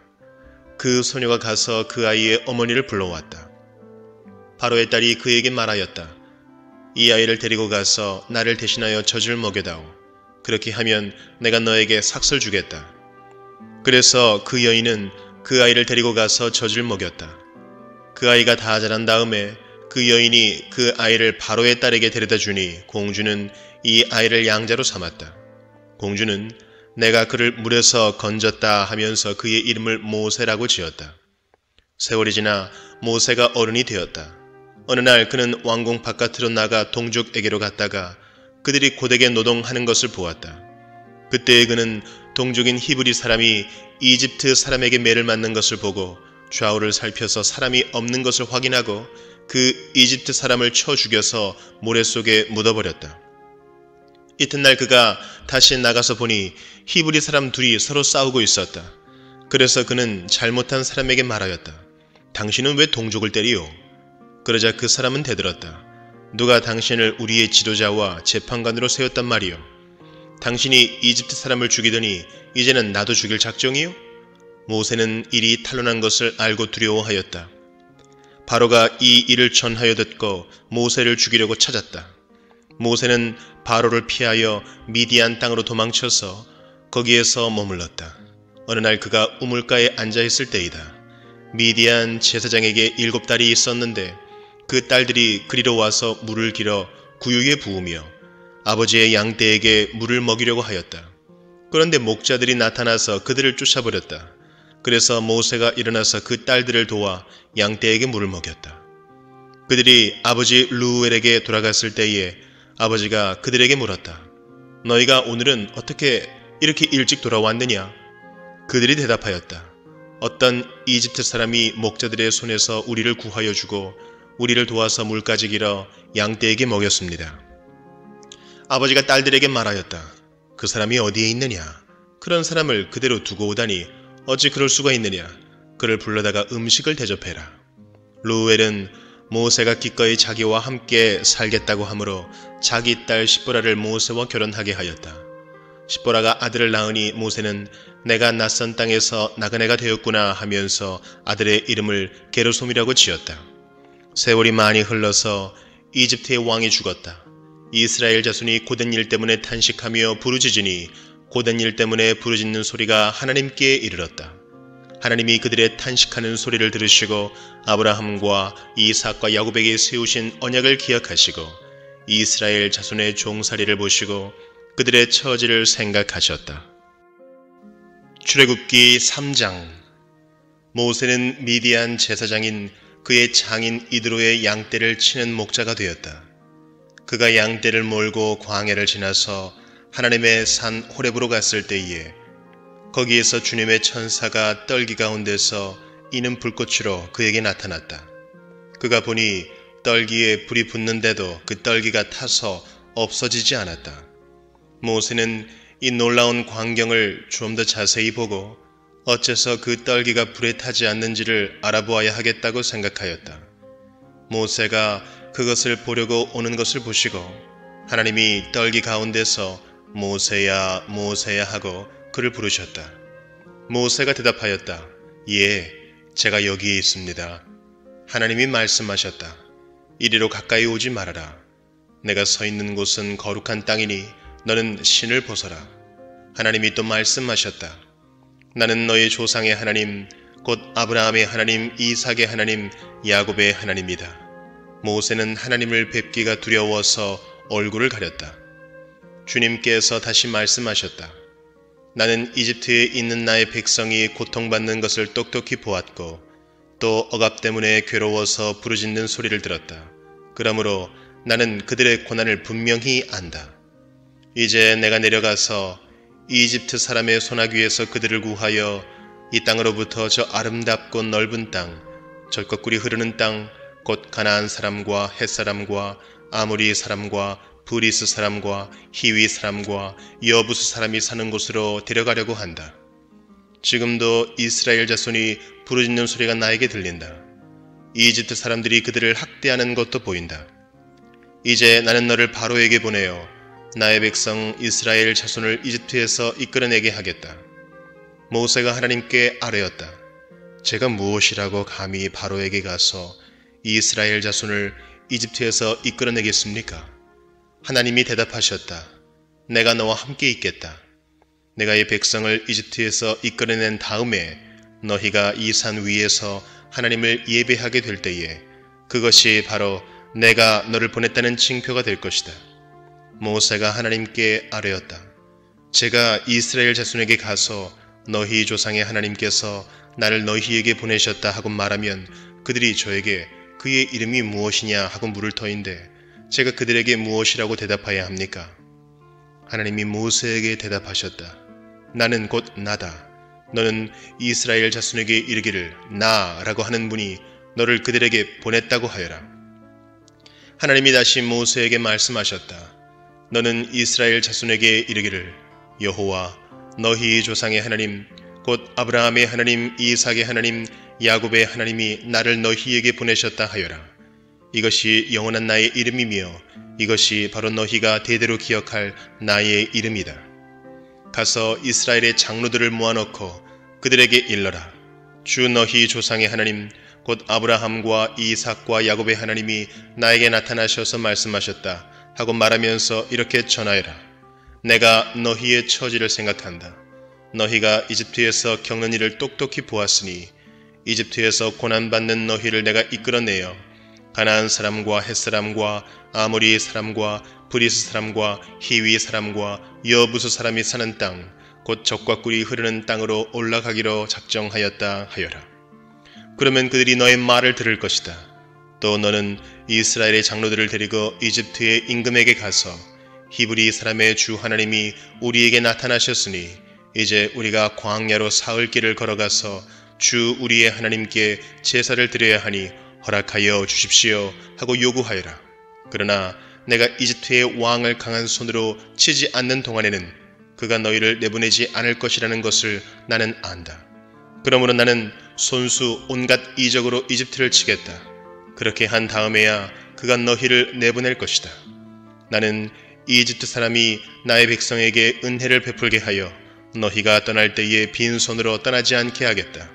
그 소녀가 가서 그 아이의 어머니를 불러왔다. 바로의 딸이 그에게 말하였다. 이 아이를 데리고 가서 나를 대신하여 젖을 먹여다오. 그렇게 하면 내가 너에게 삭설 주겠다. 그래서 그 여인은 그 아이를 데리고 가서 젖을 먹였다. 그 아이가 다 자란 다음에 그 여인이 그 아이를 바로의 딸에게 데려다 주니 공주는 이 아이를 양자로 삼았다. 공주는 내가 그를 물에서 건졌다 하면서 그의 이름을 모세라고 지었다. 세월이 지나 모세가 어른이 되었다. 어느 날 그는 왕궁 바깥으로 나가 동족에게로 갔다가 그들이 고되게 노동하는 것을 보았다. 그때 그는 동족인 히브리 사람이 이집트 사람에게 매를 맞는 것을 보고 좌우를 살펴서 사람이 없는 것을 확인하고 그 이집트 사람을 쳐 죽여서 모래 속에 묻어버렸다. 이튿날 그가 다시 나가서 보니 히브리 사람 둘이 서로 싸우고 있었다. 그래서 그는 잘못한 사람에게 말하였다. 당신은 왜 동족을 때리요? 그러자 그 사람은 대들었다. 누가 당신을 우리의 지도자와 재판관으로 세웠단 말이요? 당신이 이집트 사람을 죽이더니 이제는 나도 죽일 작정이요? 모세는 일이 탄로난 것을 알고 두려워하였다. 바로가 이 일을 전하여 듣고 모세를 죽이려고 찾았다. 모세는 바로를 피하여 미디안 땅으로 도망쳐서 거기에서 머물렀다. 어느 날 그가 우물가에 앉아있을 때이다. 미디안 제사장에게 7딸이 있었는데 그 딸들이 그리로 와서 물을 길어 구유에 부으며 아버지의 양떼에게 물을 먹이려고 하였다. 그런데 목자들이 나타나서 그들을 쫓아버렸다. 그래서 모세가 일어나서 그 딸들을 도와 양떼에게 물을 먹였다. 그들이 아버지 루엘에게 돌아갔을 때에 아버지가 그들에게 물었다. 너희가 오늘은 어떻게 이렇게 일찍 돌아왔느냐? 그들이 대답하였다. 어떤 이집트 사람이 목자들의 손에서 우리를 구하여 주고 우리를 도와서 물까지 길어 양떼에게 먹였습니다. 아버지가 딸들에게 말하였다. 그 사람이 어디에 있느냐? 그런 사람을 그대로 두고 오다니 어찌 그럴 수가 있느냐? 그를 불러다가 음식을 대접해라. 루엘은 모세가 기꺼이 자기와 함께 살겠다고 하므로 자기 딸 십보라를 모세와 결혼하게 하였다. 십보라가 아들을 낳으니 모세는 내가 낯선 땅에서 나그네가 되었구나 하면서 아들의 이름을 게르솜이라고 지었다. 세월이 많이 흘러서 이집트의 왕이 죽었다. 이스라엘 자손이 고된 일 때문에 탄식하며 부르짖으니 고된 일 때문에 부르짖는 소리가 하나님께 이르렀다. 하나님이 그들의 탄식하는 소리를 들으시고 아브라함과 이삭과 야곱에게 세우신 언약을 기억하시고 이스라엘 자손의 종살이를 보시고 그들의 처지를 생각하셨다. 출애굽기 3장. 모세는 미디안 제사장인 그의 장인 이드로의 양떼를 치는 목자가 되었다. 그가 양떼를 몰고 광야를 지나서 하나님의 산 호렙으로 갔을 때에 거기에서 주님의 천사가 떨기 가운데서 이는 불꽃으로 그에게 나타났다. 그가 보니 떨기에 불이 붙는데도 그 떨기가 타서 없어지지 않았다. 모세는 이 놀라운 광경을 좀 더 자세히 보고 어째서 그 떨기가 불에 타지 않는지를 알아보아야 하겠다고 생각하였다. 모세가 그것을 보려고 오는 것을 보시고 하나님이 떨기 가운데서 모세야 모세야 하고 그를 부르셨다. 모세가 대답하였다. 예, 제가 여기에 있습니다. 하나님이 말씀하셨다. 이리로 가까이 오지 말아라. 내가 서 있는 곳은 거룩한 땅이니 너는 신을 벗어라. 하나님이 또 말씀하셨다. 나는 너희 조상의 하나님, 곧 아브라함의 하나님, 이삭의 하나님, 야곱의 하나님이다. 모세는 하나님을 뵙기가 두려워서 얼굴을 가렸다. 주님께서 다시 말씀하셨다. 나는 이집트에 있는 나의 백성이 고통받는 것을 똑똑히 보았고 또 억압 때문에 괴로워서 부르짖는 소리를 들었다. 그러므로 나는 그들의 고난을 분명히 안다. 이제 내가 내려가서 이집트 사람의 소나귀에서 그들을 구하여 이 땅으로부터 저 아름답고 넓은 땅, 절것꿀이 흐르는 땅, 곧 가나안 사람과 헷 사람과 아모리 사람과 브리스 사람과 히위 사람과 여부스 사람이 사는 곳으로 데려가려고 한다. 지금도 이스라엘 자손이 부르짖는 소리가 나에게 들린다. 이집트 사람들이 그들을 학대하는 것도 보인다. 이제 나는 너를 바로에게 보내어 나의 백성 이스라엘 자손을 이집트에서 이끌어내게 하겠다. 모세가 하나님께 아뢰었다. 제가 무엇이라고 감히 바로에게 가서 이스라엘 자손을 이집트에서 이끌어내겠습니까? 하나님이 대답하셨다. 내가 너와 함께 있겠다. 내가 이 백성을 이집트에서 이끌어낸 다음에 너희가 이 산 위에서 하나님을 예배하게 될 때에 그것이 바로 내가 너를 보냈다는 징표가 될 것이다. 모세가 하나님께 아뢰었다. 제가 이스라엘 자손에게 가서 너희 조상의 하나님께서 나를 너희에게 보내셨다 하고 말하면 그들이 저에게 그의 이름이 무엇이냐 하고 물을 터인데 제가 그들에게 무엇이라고 대답해야 합니까? 하나님이 모세에게 대답하셨다. 나는 곧 나다. 너는 이스라엘 자손에게 이르기를 나라고 하는 분이 너를 그들에게 보냈다고 하여라. 하나님이 다시 모세에게 말씀하셨다. 너는 이스라엘 자손에게 이르기를 여호와 너희 조상의 하나님 곧 아브라함의 하나님 이삭의 하나님 야곱의 하나님이 나를 너희에게 보내셨다 하여라. 이것이 영원한 나의 이름이며 이것이 바로 너희가 대대로 기억할 나의 이름이다. 가서 이스라엘의 장로들을 모아놓고 그들에게 일러라. 주 너희 조상의 하나님 곧 아브라함과 이삭과 야곱의 하나님이 나에게 나타나셔서 말씀하셨다 하고 말하면서 이렇게 전하여라. 내가 너희의 처지를 생각한다. 너희가 이집트에서 겪는 일을 똑똑히 보았으니 이집트에서 고난받는 너희를 내가 이끌어내어 가나안 사람과 헷 사람과 아모리 사람과 브리스 사람과 히위 사람과 여부수 사람이 사는 땅 곧 젖과 꿀이 흐르는 땅으로 올라가기로 작정하였다 하여라. 그러면 그들이 너의 말을 들을 것이다. 또 너는 이스라엘의 장로들을 데리고 이집트의 임금에게 가서 히브리 사람의 주 하나님이 우리에게 나타나셨으니 이제 우리가 광야로 사흘 길을 걸어가서 주 우리의 하나님께 제사를 드려야 하니 허락하여 주십시오 하고 요구하여라. 그러나 내가 이집트의 왕을 강한 손으로 치지 않는 동안에는 그가 너희를 내보내지 않을 것이라는 것을 나는 안다. 그러므로 나는 손수 온갖 이적으로 이집트를 치겠다. 그렇게 한 다음에야 그가 너희를 내보낼 것이다. 나는 이집트 사람이 나의 백성에게 은혜를 베풀게 하여 너희가 떠날 때에 빈손으로 떠나지 않게 하겠다.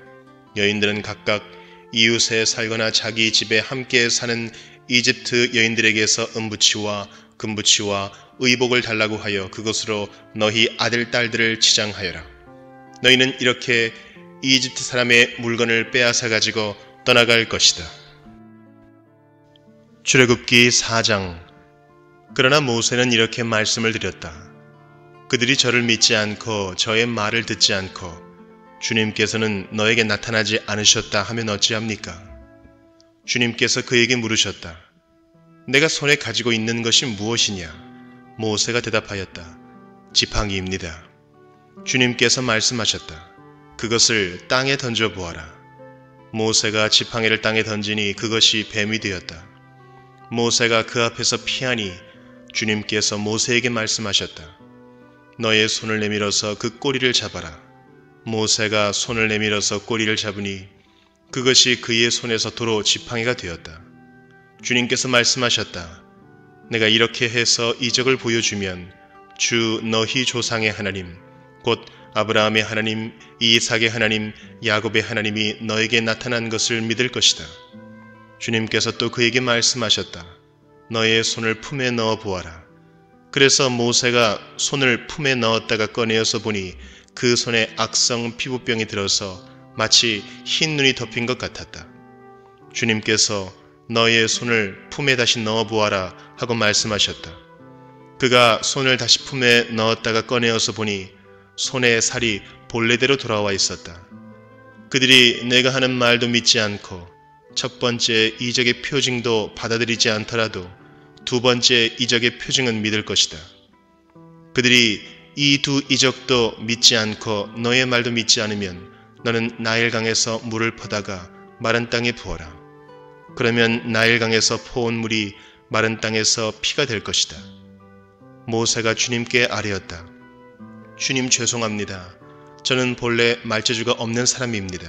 여인들은 각각 이웃에 살거나 자기 집에 함께 사는 이집트 여인들에게서 은부치와 금부치와 의복을 달라고 하여 그것으로 너희 아들 딸들을 치장하여라. 너희는 이렇게 이집트 사람의 물건을 빼앗아 가지고 떠나갈 것이다. 출애굽기 4장. 그러나 모세는 이렇게 말씀을 드렸다. 그들이 저를 믿지 않고 저의 말을 듣지 않고 주님께서는 너에게 나타나지 않으셨다 하면 어찌합니까? 주님께서 그에게 물으셨다. 내가 손에 가지고 있는 것이 무엇이냐? 모세가 대답하였다. 지팡이입니다. 주님께서 말씀하셨다. 그것을 땅에 던져보아라. 모세가 지팡이를 땅에 던지니 그것이 뱀이 되었다. 모세가 그 앞에서 피하니 주님께서 모세에게 말씀하셨다. 너의 손을 내밀어서 그 꼬리를 잡아라. 모세가 손을 내밀어서 꼬리를 잡으니 그것이 그의 손에서 도로 지팡이가 되었다. 주님께서 말씀하셨다. 내가 이렇게 해서 이적을 보여주면 주 너희 조상의 하나님 곧 아브라함의 하나님, 이삭의 하나님, 야곱의 하나님이 너에게 나타난 것을 믿을 것이다. 주님께서 또 그에게 말씀하셨다. 너의 손을 품에 넣어 보아라. 그래서 모세가 손을 품에 넣었다가 꺼내어서 보니 그 손에 악성 피부병이 들어서 마치 흰 눈이 덮인 것 같았다. 주님께서 너의 손을 품에 다시 넣어 보아라 하고 말씀하셨다. 그가 손을 다시 품에 넣었다가 꺼내어서 보니 손에 살이 본래대로 돌아와 있었다. 그들이 내가 하는 말도 믿지 않고 첫 번째 이적의 표징도 받아들이지 않더라도 두 번째 이적의 표징은 믿을 것이다. 그들이 이 두 이적도 믿지 않고 너의 말도 믿지 않으면 너는 나일강에서 물을 퍼다가 마른 땅에 부어라. 그러면 나일강에서 퍼온 물이 마른 땅에서 피가 될 것이다. 모세가 주님께 아뢰었다. 주님 죄송합니다. 저는 본래 말재주가 없는 사람입니다.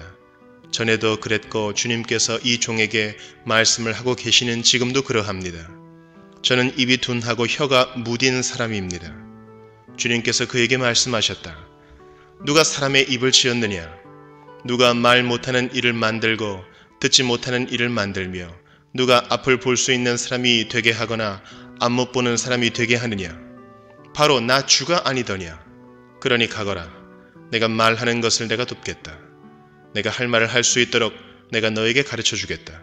전에도 그랬고 주님께서 이 종에게 말씀을 하고 계시는 지금도 그러합니다. 저는 입이 둔하고 혀가 무딘 사람입니다. 주님께서 그에게 말씀하셨다. 누가 사람의 입을 지었느냐? 누가 말 못하는 이를 만들고 듣지 못하는 이를 만들며 누가 앞을 볼 수 있는 사람이 되게 하거나 앞 못 보는 사람이 되게 하느냐? 바로 나 주가 아니더냐? 그러니 가거라. 내가 말하는 것을 내가 돕겠다. 내가 할 말을 할 수 있도록 내가 너에게 가르쳐 주겠다.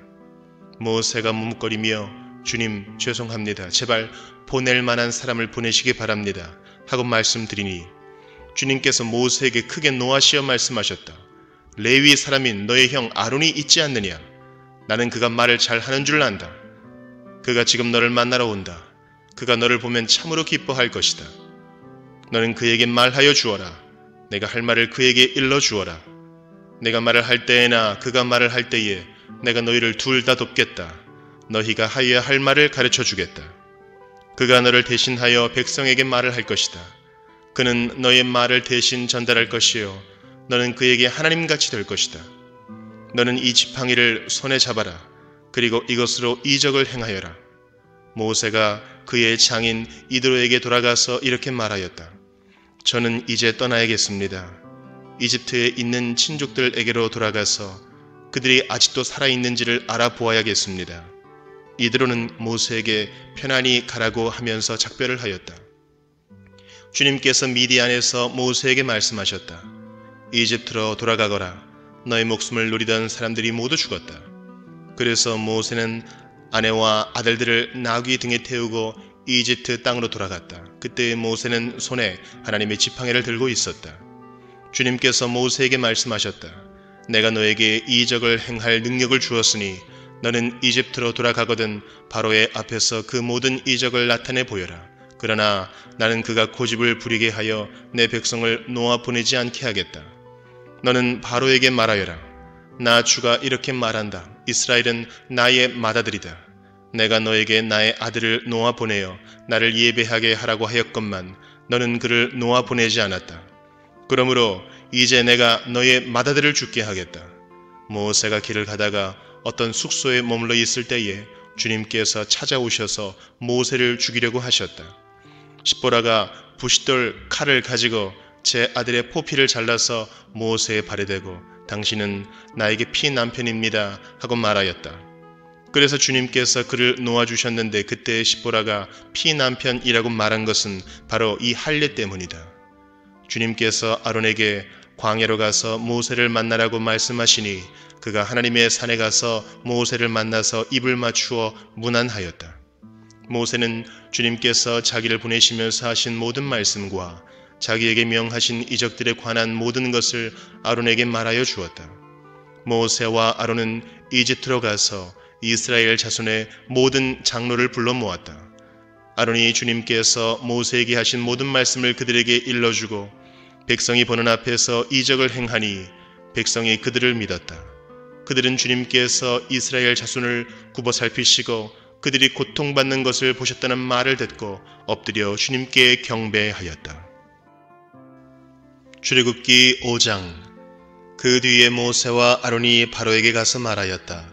모세가 머뭇거리며 주님 죄송합니다. 제발 보낼 만한 사람을 보내시기 바랍니다. 하고 말씀드리니 주님께서 모세에게 크게 노하시어 말씀하셨다. 레위 사람인 너의 형 아론이 있지 않느냐? 나는 그가 말을 잘하는 줄 안다. 그가 지금 너를 만나러 온다. 그가 너를 보면 참으로 기뻐할 것이다. 너는 그에게 말하여 주어라. 내가 할 말을 그에게 일러 주어라. 내가 말을 할 때에나 그가 말을 할 때에 내가 너희를 둘 다 돕겠다. 너희가 하여야 할 말을 가르쳐 주겠다. 그가 너를 대신하여 백성에게 말을 할 것이다. 그는 너의 말을 대신 전달할 것이요 너는 그에게 하나님같이 될 것이다. 너는 이 지팡이를 손에 잡아라. 그리고 이것으로 이적을 행하여라. 모세가 그의 장인 이드로에게 돌아가서 이렇게 말하였다. 저는 이제 떠나야겠습니다. 이집트에 있는 친족들에게로 돌아가서 그들이 아직도 살아있는지를 알아보아야겠습니다. 이드로는 모세에게 편안히 가라고 하면서 작별을 하였다. 주님께서 미디안에서 모세에게 말씀하셨다. 이집트로 돌아가거라. 너의 목숨을 노리던 사람들이 모두 죽었다. 그래서 모세는 아내와 아들들을 나귀 등에 태우고 이집트 땅으로 돌아갔다. 그때 모세는 손에 하나님의 지팡이를 들고 있었다. 주님께서 모세에게 말씀하셨다. 내가 너에게 이적을 행할 능력을 주었으니 너는 이집트로 돌아가거든 바로의 앞에서 그 모든 이적을 나타내 보여라. 그러나 나는 그가 고집을 부리게 하여 내 백성을 놓아 보내지 않게 하겠다. 너는 바로에게 말하여라. 나 주가 이렇게 말한다. 이스라엘은 나의 맏아들이다. 내가 너에게 나의 아들을 놓아 보내어 나를 예배하게 하라고 하였건만 너는 그를 놓아 보내지 않았다. 그러므로 이제 내가 너의 맏아들을 죽게 하겠다. 모세가 길을 가다가 어떤 숙소에 머물러 있을 때에 주님께서 찾아오셔서 모세를 죽이려고 하셨다. 십보라가 부싯돌 칼을 가지고 제 아들의 포피를 잘라서 모세의 발에 대고 당신은 나에게 피 남편입니다 하고 말하였다. 그래서 주님께서 그를 놓아주셨는데 그때 십보라가 피 남편이라고 말한 것은 바로 이 할례 때문이다. 주님께서 아론에게 광야로 가서 모세를 만나라고 말씀하시니 그가 하나님의 산에 가서 모세를 만나서 입을 맞추어 문안하였다. 모세는 주님께서 자기를 보내시면서 하신 모든 말씀과 자기에게 명하신 이적들에 관한 모든 것을 아론에게 말하여 주었다. 모세와 아론은 이집트로 가서 이스라엘 자손의 모든 장로를 불러 모았다. 아론이 주님께서 모세에게 하신 모든 말씀을 그들에게 일러주고 백성이 보는 앞에서 이적을 행하니 백성이 그들을 믿었다. 그들은 주님께서 이스라엘 자손을 굽어 살피시고 그들이 고통받는 것을 보셨다는 말을 듣고 엎드려 주님께 경배하였다. 출애굽기 5장. 그 뒤에 모세와 아론이 바로에게 가서 말하였다.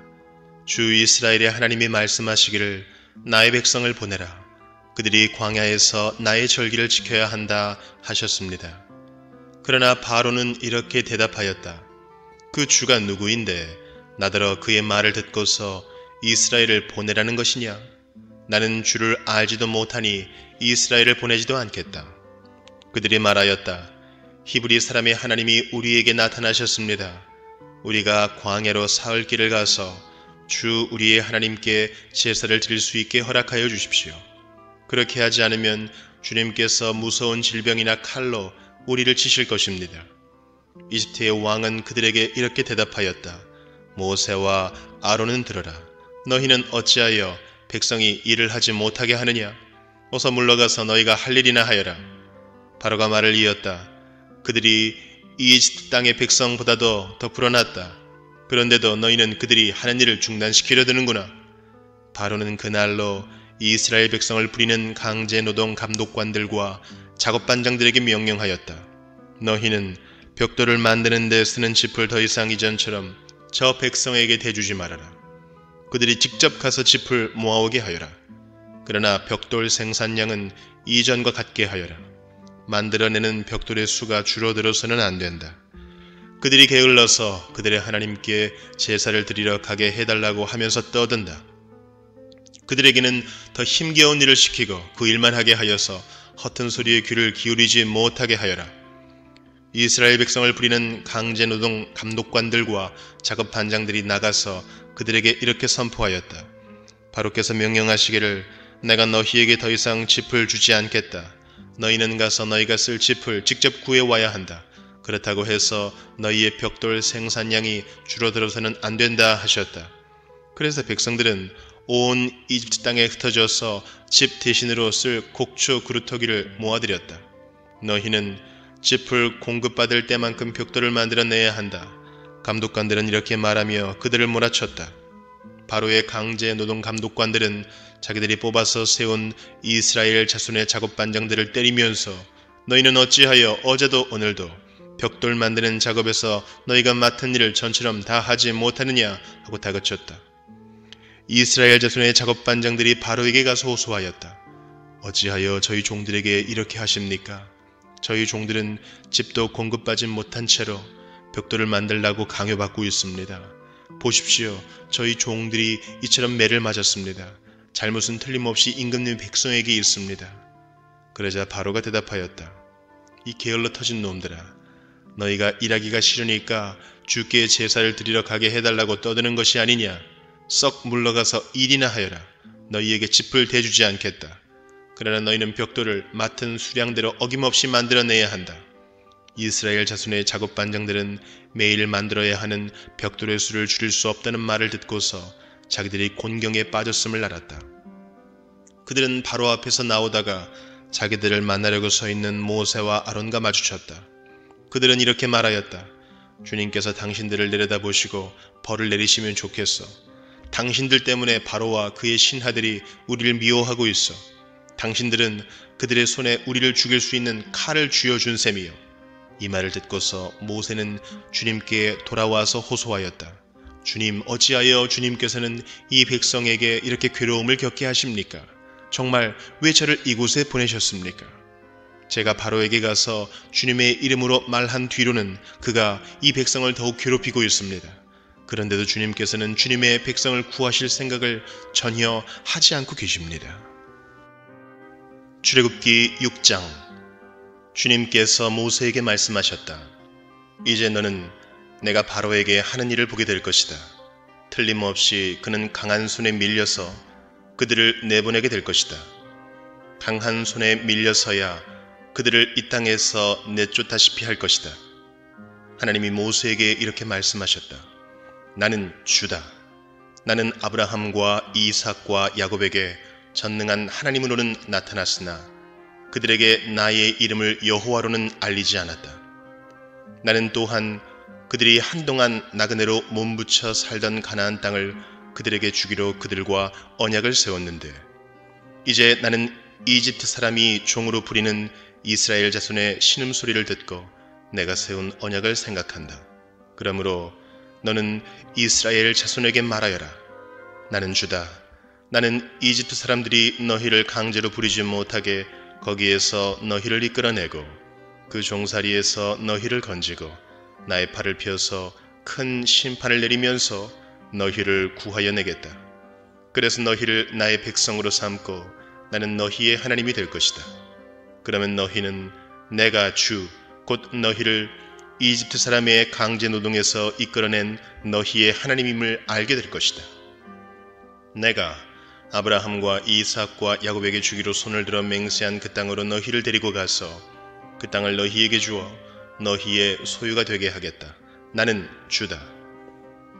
주 이스라엘의 하나님이 말씀하시기를 나의 백성을 보내라. 그들이 광야에서 나의 절기를 지켜야 한다 하셨습니다. 그러나 바로는 이렇게 대답하였다. 그 주가 누구인데 나더러 그의 말을 듣고서 이스라엘을 보내라는 것이냐? 나는 주를 알지도 못하니 이스라엘을 보내지도 않겠다. 그들이 말하였다. 히브리 사람의 하나님이 우리에게 나타나셨습니다. 우리가 광야로 사흘 길을 가서 주 우리의 하나님께 제사를 드릴 수 있게 허락하여 주십시오. 그렇게 하지 않으면 주님께서 무서운 질병이나 칼로 우리를 치실 것입니다. 이집트의 왕은 그들에게 이렇게 대답하였다. 모세와 아론은 들어라. 너희는 어찌하여 백성이 일을 하지 못하게 하느냐? 어서 물러가서 너희가 할 일이나 하여라. 바로가 말을 이었다. 그들이 이집트 땅의 백성보다도 더 불어났다. 그런데도 너희는 그들이 하는 일을 중단시키려 드는구나. 바로는 그날로 이스라엘 백성을 부리는 강제노동 감독관들과 작업반장들에게 명령하였다. 너희는 벽돌을 만드는 데 쓰는 짚을 더 이상 이전처럼 저 백성에게 대주지 말아라. 그들이 직접 가서 짚을 모아오게 하여라. 그러나 벽돌 생산량은 이전과 같게 하여라. 만들어내는 벽돌의 수가 줄어들어서는 안 된다. 그들이 게을러서 그들의 하나님께 제사를 드리러 가게 해달라고 하면서 떠든다. 그들에게는 더 힘겨운 일을 시키고 그 일만 하게 하여서 허튼 소리에 귀를 기울이지 못하게 하여라. 이스라엘 백성을 부리는 강제노동 감독관들과 작업 반장들이 나가서 그들에게 이렇게 선포하였다. 바로께서 명령하시기를 내가 너희에게 더 이상 짚을 주지 않겠다. 너희는 가서 너희가 쓸 짚을 직접 구해와야 한다. 그렇다고 해서 너희의 벽돌 생산량이 줄어들어서는 안 된다 하셨다. 그래서 백성들은 온 이집트 땅에 흩어져서 집 대신으로 쓸 곡초 그루터기를 모아들였다. 너희는 짚을 공급받을 때만큼 벽돌을 만들어내야 한다. 감독관들은 이렇게 말하며 그들을 몰아쳤다. 바로의 강제 노동 감독관들은 자기들이 뽑아서 세운 이스라엘 자손의 작업 반장들을 때리면서 너희는 어찌하여 어제도 오늘도 벽돌 만드는 작업에서 너희가 맡은 일을 전처럼 다 하지 못하느냐 하고 다그쳤다. 이스라엘 자손의 작업 반장들이 바로에게 가서 호소하였다. 어찌하여 저희 종들에게 이렇게 하십니까? 저희 종들은 집도 공급받지 못한 채로 벽돌을 만들라고 강요받고 있습니다. 보십시오. 저희 종들이 이처럼 매를 맞았습니다. 잘못은 틀림없이 임금님 백성에게 있습니다. 그러자 바로가 대답하였다. 이 게을러 터진 놈들아. 너희가 일하기가 싫으니까 주께 제사를 드리러 가게 해달라고 떠드는 것이 아니냐. 썩 물러가서 일이나 하여라. 너희에게 짚을 대주지 않겠다. 그러나 너희는 벽돌을 맡은 수량대로 어김없이 만들어내야 한다. 이스라엘 자손의 작업 반장들은 매일 만들어야 하는 벽돌의 수를 줄일 수 없다는 말을 듣고서 자기들이 곤경에 빠졌음을 알았다. 그들은 바로 앞에서 나오다가 자기들을 만나려고 서 있는 모세와 아론과 마주쳤다. 그들은 이렇게 말하였다. 주님께서 당신들을 내려다보시고 벌을 내리시면 좋겠어. 당신들 때문에 바로와 그의 신하들이 우리를 미워하고 있어. 당신들은 그들의 손에 우리를 죽일 수 있는 칼을 쥐어준 셈이요. 이 말을 듣고서 모세는 주님께 돌아와서 호소하였다. 주님, 어찌하여 주님께서는 이 백성에게 이렇게 괴로움을 겪게 하십니까? 정말 왜 저를 이곳에 보내셨습니까? 제가 바로에게 가서 주님의 이름으로 말한 뒤로는 그가 이 백성을 더욱 괴롭히고 있습니다. 그런데도 주님께서는 주님의 백성을 구하실 생각을 전혀 하지 않고 계십니다. 출애굽기 6장. 주님께서 모세에게 말씀하셨다. 이제 너는 내가 바로에게 하는 일을 보게 될 것이다. 틀림없이 그는 강한 손에 밀려서 그들을 내보내게 될 것이다. 강한 손에 밀려서야 그들을 이 땅에서 내쫓다시피 할 것이다. 하나님이 모세에게 이렇게 말씀하셨다. 나는 주다. 나는 아브라함과 이삭과 야곱에게 전능한 하나님으로는 나타났으나 그들에게 나의 이름을 여호와로는 알리지 않았다. 나는 또한 그들이 한동안 나그네로 몸부쳐 살던 가나안 땅을 그들에게 주기로 그들과 언약을 세웠는데 이제 나는 이집트 사람이 종으로 부리는 이스라엘 자손의 신음소리를 듣고 내가 세운 언약을 생각한다. 그러므로 너는 이스라엘 자손에게 말하여라. 나는 주다. 나는 이집트 사람들이 너희를 강제로 부리지 못하게 거기에서 너희를 이끌어내고 그 종살이에서 너희를 건지고 나의 팔을 펴서 큰 심판을 내리면서 너희를 구하여 내겠다. 그래서 너희를 나의 백성으로 삼고 나는 너희의 하나님이 될 것이다. 그러면 너희는 내가 주, 곧 너희를 이집트 사람의 강제 노동에서 이끌어낸 너희의 하나님임을 알게 될 것이다. 내가 아브라함과 이삭과 야곱에게 주기로 손을 들어 맹세한 그 땅으로 너희를 데리고 가서 그 땅을 너희에게 주어 너희의 소유가 되게 하겠다. 나는 주다.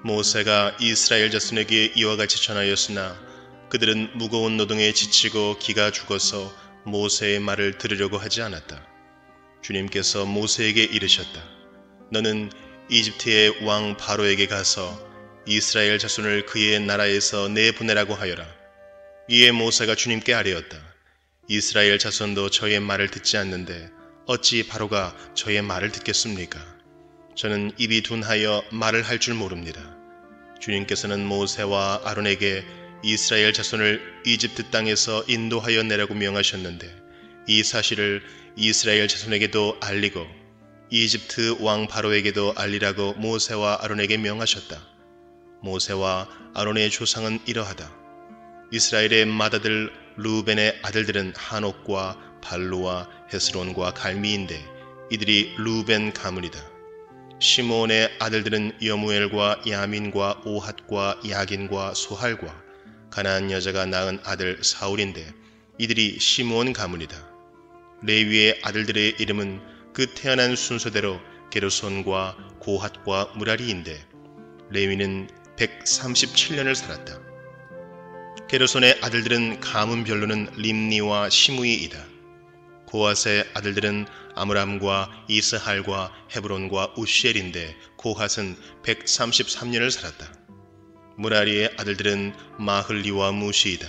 모세가 이스라엘 자손에게 이와 같이 전하였으나 그들은 무거운 노동에 지치고 기가 죽어서 모세의 말을 들으려고 하지 않았다. 주님께서 모세에게 이르셨다. 너는 이집트의 왕 바로에게 가서 이스라엘 자손을 그의 나라에서 내보내라고 하여라. 이에 모세가 주님께 아뢰었다. 이스라엘 자손도 저의 말을 듣지 않는데 어찌 바로가 저의 말을 듣겠습니까? 저는 입이 둔하여 말을 할 줄 모릅니다. 주님께서는 모세와 아론에게 이스라엘 자손을 이집트 땅에서 인도하여 내라고 명하셨는데 이 사실을 이스라엘 자손에게도 알리고 이집트 왕 바로에게도 알리라고 모세와 아론에게 명하셨다. 모세와 아론의 조상은 이러하다. 이스라엘의 맏아들 루벤의 아들들은 한옥과 발루와 헤스론과 갈미인데 이들이 루벤 가문이다. 시므온의 아들들은 여무엘과 야민과 오핫과 야긴과 소할과 가나안 여자가 낳은 아들 사울인데 이들이 시므온 가문이다. 레위의 아들들의 이름은 그 태어난 순서대로 게르손과 고핫과 무라리인데 레위는 137년을 살았다. 게르손의 아들들은 가문 별로는 림니와 시므이이다. 고핫의 아들들은 아므람과 이스할과 헤브론과 우시엘인데 고핫은 133년을 살았다. 무라리의 아들들은 마흘리와 무시이다.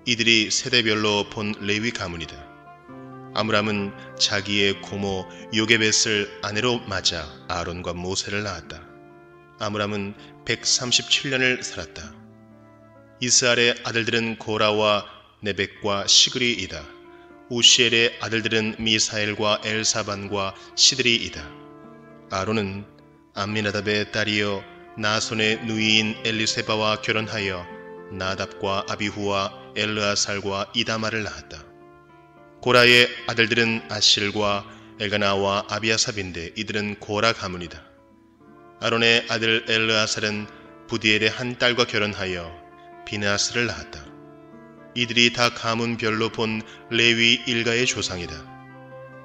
이들이 세대별로 본 레위 가문이다. 아므람은 자기의 고모 요게벳을 아내로 맞아 아론과 모세를 낳았다. 아므람은 137년을 살았다. 이스할의 아들들은 고라와 네벡과 시그리이다. 우시엘의 아들들은 미사엘과 엘사반과 시드리이다. 아론은 암미나답의 딸이요 나손의 누이인 엘리세바와 결혼하여 나답과 아비후와 엘르아살과 이다말을 낳았다. 고라의 아들들은 아실과 엘가나와 아비아삽인데 이들은 고라 가문이다. 아론의 아들 엘르아살은 부디엘의 한 딸과 결혼하여 비느하스를 낳았다. 이들이 다 가문별로 본 레위 일가의 조상이다.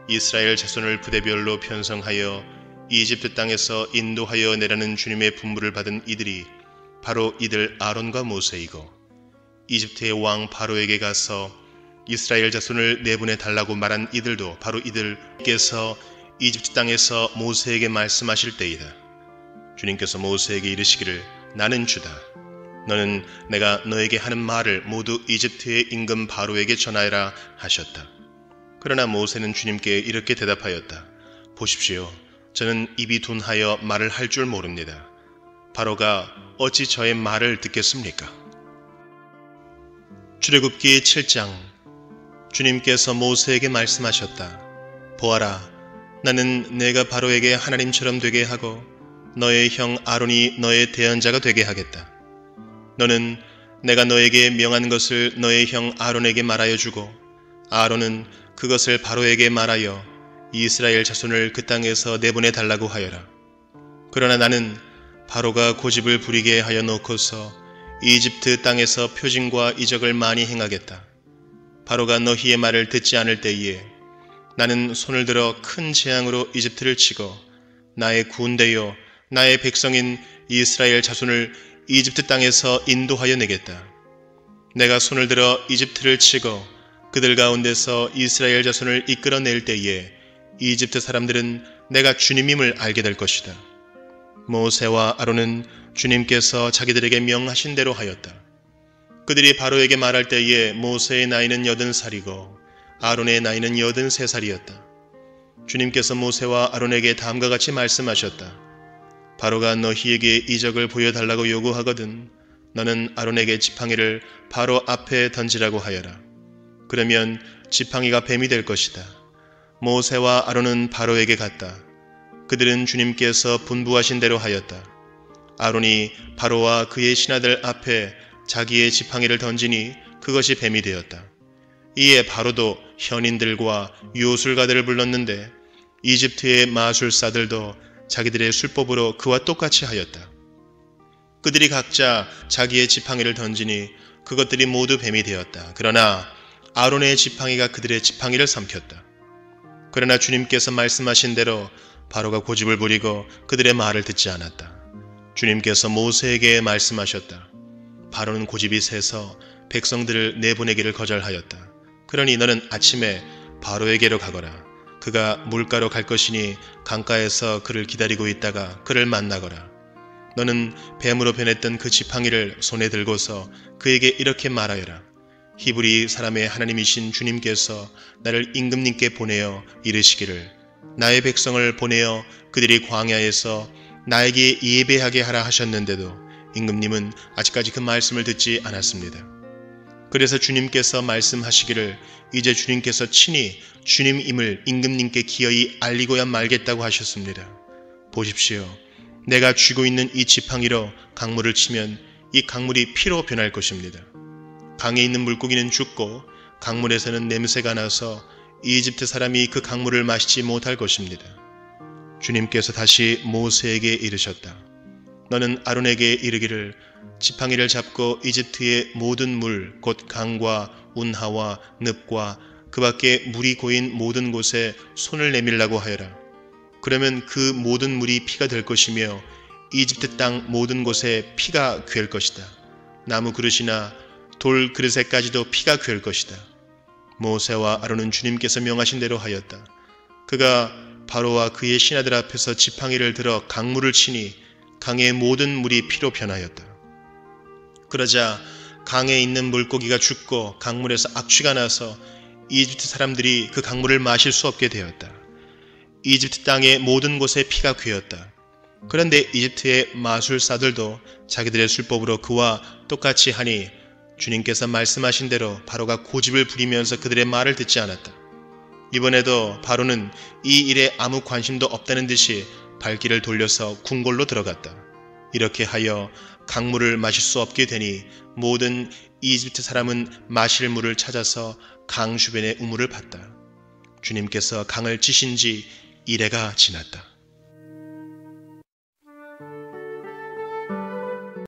이스라엘 자손을 부대별로 편성하여 이집트 땅에서 인도하여 내라는 주님의 분부를 받은 이들이 바로 이들 아론과 모세이고 이집트의 왕 바로에게 가서 이스라엘 자손을 내보내 달라고 말한 이들도 바로 이들께서 이집트 땅에서 모세에게 말씀하실 때이다. 주님께서 모세에게 이르시기를 나는 주다. 너는 내가 너에게 하는 말을 모두 이집트의 임금 바로에게 전하여라 하셨다. 그러나 모세는 주님께 이렇게 대답하였다. 보십시오. 저는 입이 둔하여 말을 할 줄 모릅니다. 바로가 어찌 저의 말을 듣겠습니까? 출애굽기 7장. 주님께서 모세에게 말씀하셨다. 보아라, 나는 내가 바로에게 하나님처럼 되게 하고 너의 형 아론이 너의 대언자가 되게 하겠다. 너는 내가 너에게 명한 것을 너의 형 아론에게 말하여 주고 아론은 그것을 바로에게 말하여 이스라엘 자손을 그 땅에서 내보내 달라고 하여라. 그러나 나는 바로가 고집을 부리게 하여 놓고서 이집트 땅에서 표징과 이적을 많이 행하겠다. 바로가 너희의 말을 듣지 않을 때에 나는 손을 들어 큰 재앙으로 이집트를 치고 나의 군대요 나의 백성인 이스라엘 자손을 이집트 땅에서 인도하여 내겠다. 내가 손을 들어 이집트를 치고 그들 가운데서 이스라엘 자손을 이끌어낼 때에 이집트 사람들은 내가 주님임을 알게 될 것이다. 모세와 아론은 주님께서 자기들에게 명하신 대로 하였다. 그들이 바로에게 말할 때에 모세의 나이는 80살이고 아론의 나이는 83살이었다. 주님께서 모세와 아론에게 다음과 같이 말씀하셨다. 바로가 너희에게 이적을 보여달라고 요구하거든 너는 아론에게 지팡이를 바로 앞에 던지라고 하여라. 그러면 지팡이가 뱀이 될 것이다. 모세와 아론은 바로에게 갔다. 그들은 주님께서 분부하신 대로 하였다. 아론이 바로와 그의 신하들 앞에 자기의 지팡이를 던지니 그것이 뱀이 되었다. 이에 바로도 현인들과 요술가들을 불렀는데 이집트의 마술사들도 자기들의 술법으로 그와 똑같이 하였다. 그들이 각자 자기의 지팡이를 던지니 그것들이 모두 뱀이 되었다. 그러나 아론의 지팡이가 그들의 지팡이를 삼켰다. 그러나 주님께서 말씀하신 대로 바로가 고집을 부리고 그들의 말을 듣지 않았다. 주님께서 모세에게 말씀하셨다. 바로는 고집이 세서 백성들을 내보내기를 거절하였다. 그러니 너는 아침에 바로에게로 가거라. 그가 물가로 갈 것이니 강가에서 그를 기다리고 있다가 그를 만나거라. 너는 뱀으로 변했던 그 지팡이를 손에 들고서 그에게 이렇게 말하여라. 히브리 사람의 하나님이신 주님께서 나를 임금님께 보내어 이르시기를 나의 백성을 보내어 그들이 광야에서 나에게 예배하게 하라 하셨는데도 임금님은 아직까지 그 말씀을 듣지 않았습니다. 그래서 주님께서 말씀하시기를 이제 주님께서 친히 주님임을 임금님께 기어이 알리고야 말겠다고 하셨습니다. 보십시오. 내가 쥐고 있는 이 지팡이로 강물을 치면 이 강물이 피로 변할 것입니다. 강에 있는 물고기는 죽고 강물에서는 냄새가 나서 이집트 사람이 그 강물을 마시지 못할 것입니다. 주님께서 다시 모세에게 이르셨다. 너는 아론에게 이르기를 지팡이를 잡고 이집트의 모든 물, 곧 강과 운하와 늪과 그 밖에 물이 고인 모든 곳에 손을 내밀라고 하여라. 그러면 그 모든 물이 피가 될 것이며 이집트 땅 모든 곳에 피가 괴할 것이다. 나무 그릇이나 돌 그릇에까지도 피가 괴할 것이다. 모세와 아론은 주님께서 명하신 대로 하였다. 그가 바로와 그의 신하들 앞에서 지팡이를 들어 강물을 치니 강의 모든 물이 피로 변하였다. 그러자 강에 있는 물고기가 죽고 강물에서 악취가 나서 이집트 사람들이 그 강물을 마실 수 없게 되었다. 이집트 땅의 모든 곳에 피가 괴었다. 그런데 이집트의 마술사들도 자기들의 술법으로 그와 똑같이 하니 주님께서 말씀하신 대로 바로가 고집을 부리면서 그들의 말을 듣지 않았다. 이번에도 바로는 이 일에 아무 관심도 없다는 듯이 발길을 돌려서 궁궐로 들어갔다. 이렇게 하여 강물을 마실 수 없게 되니 모든 이집트 사람은 마실 물을 찾아서 강 주변의 우물을 봤다. 주님께서 강을 치신 지 이래가 지났다.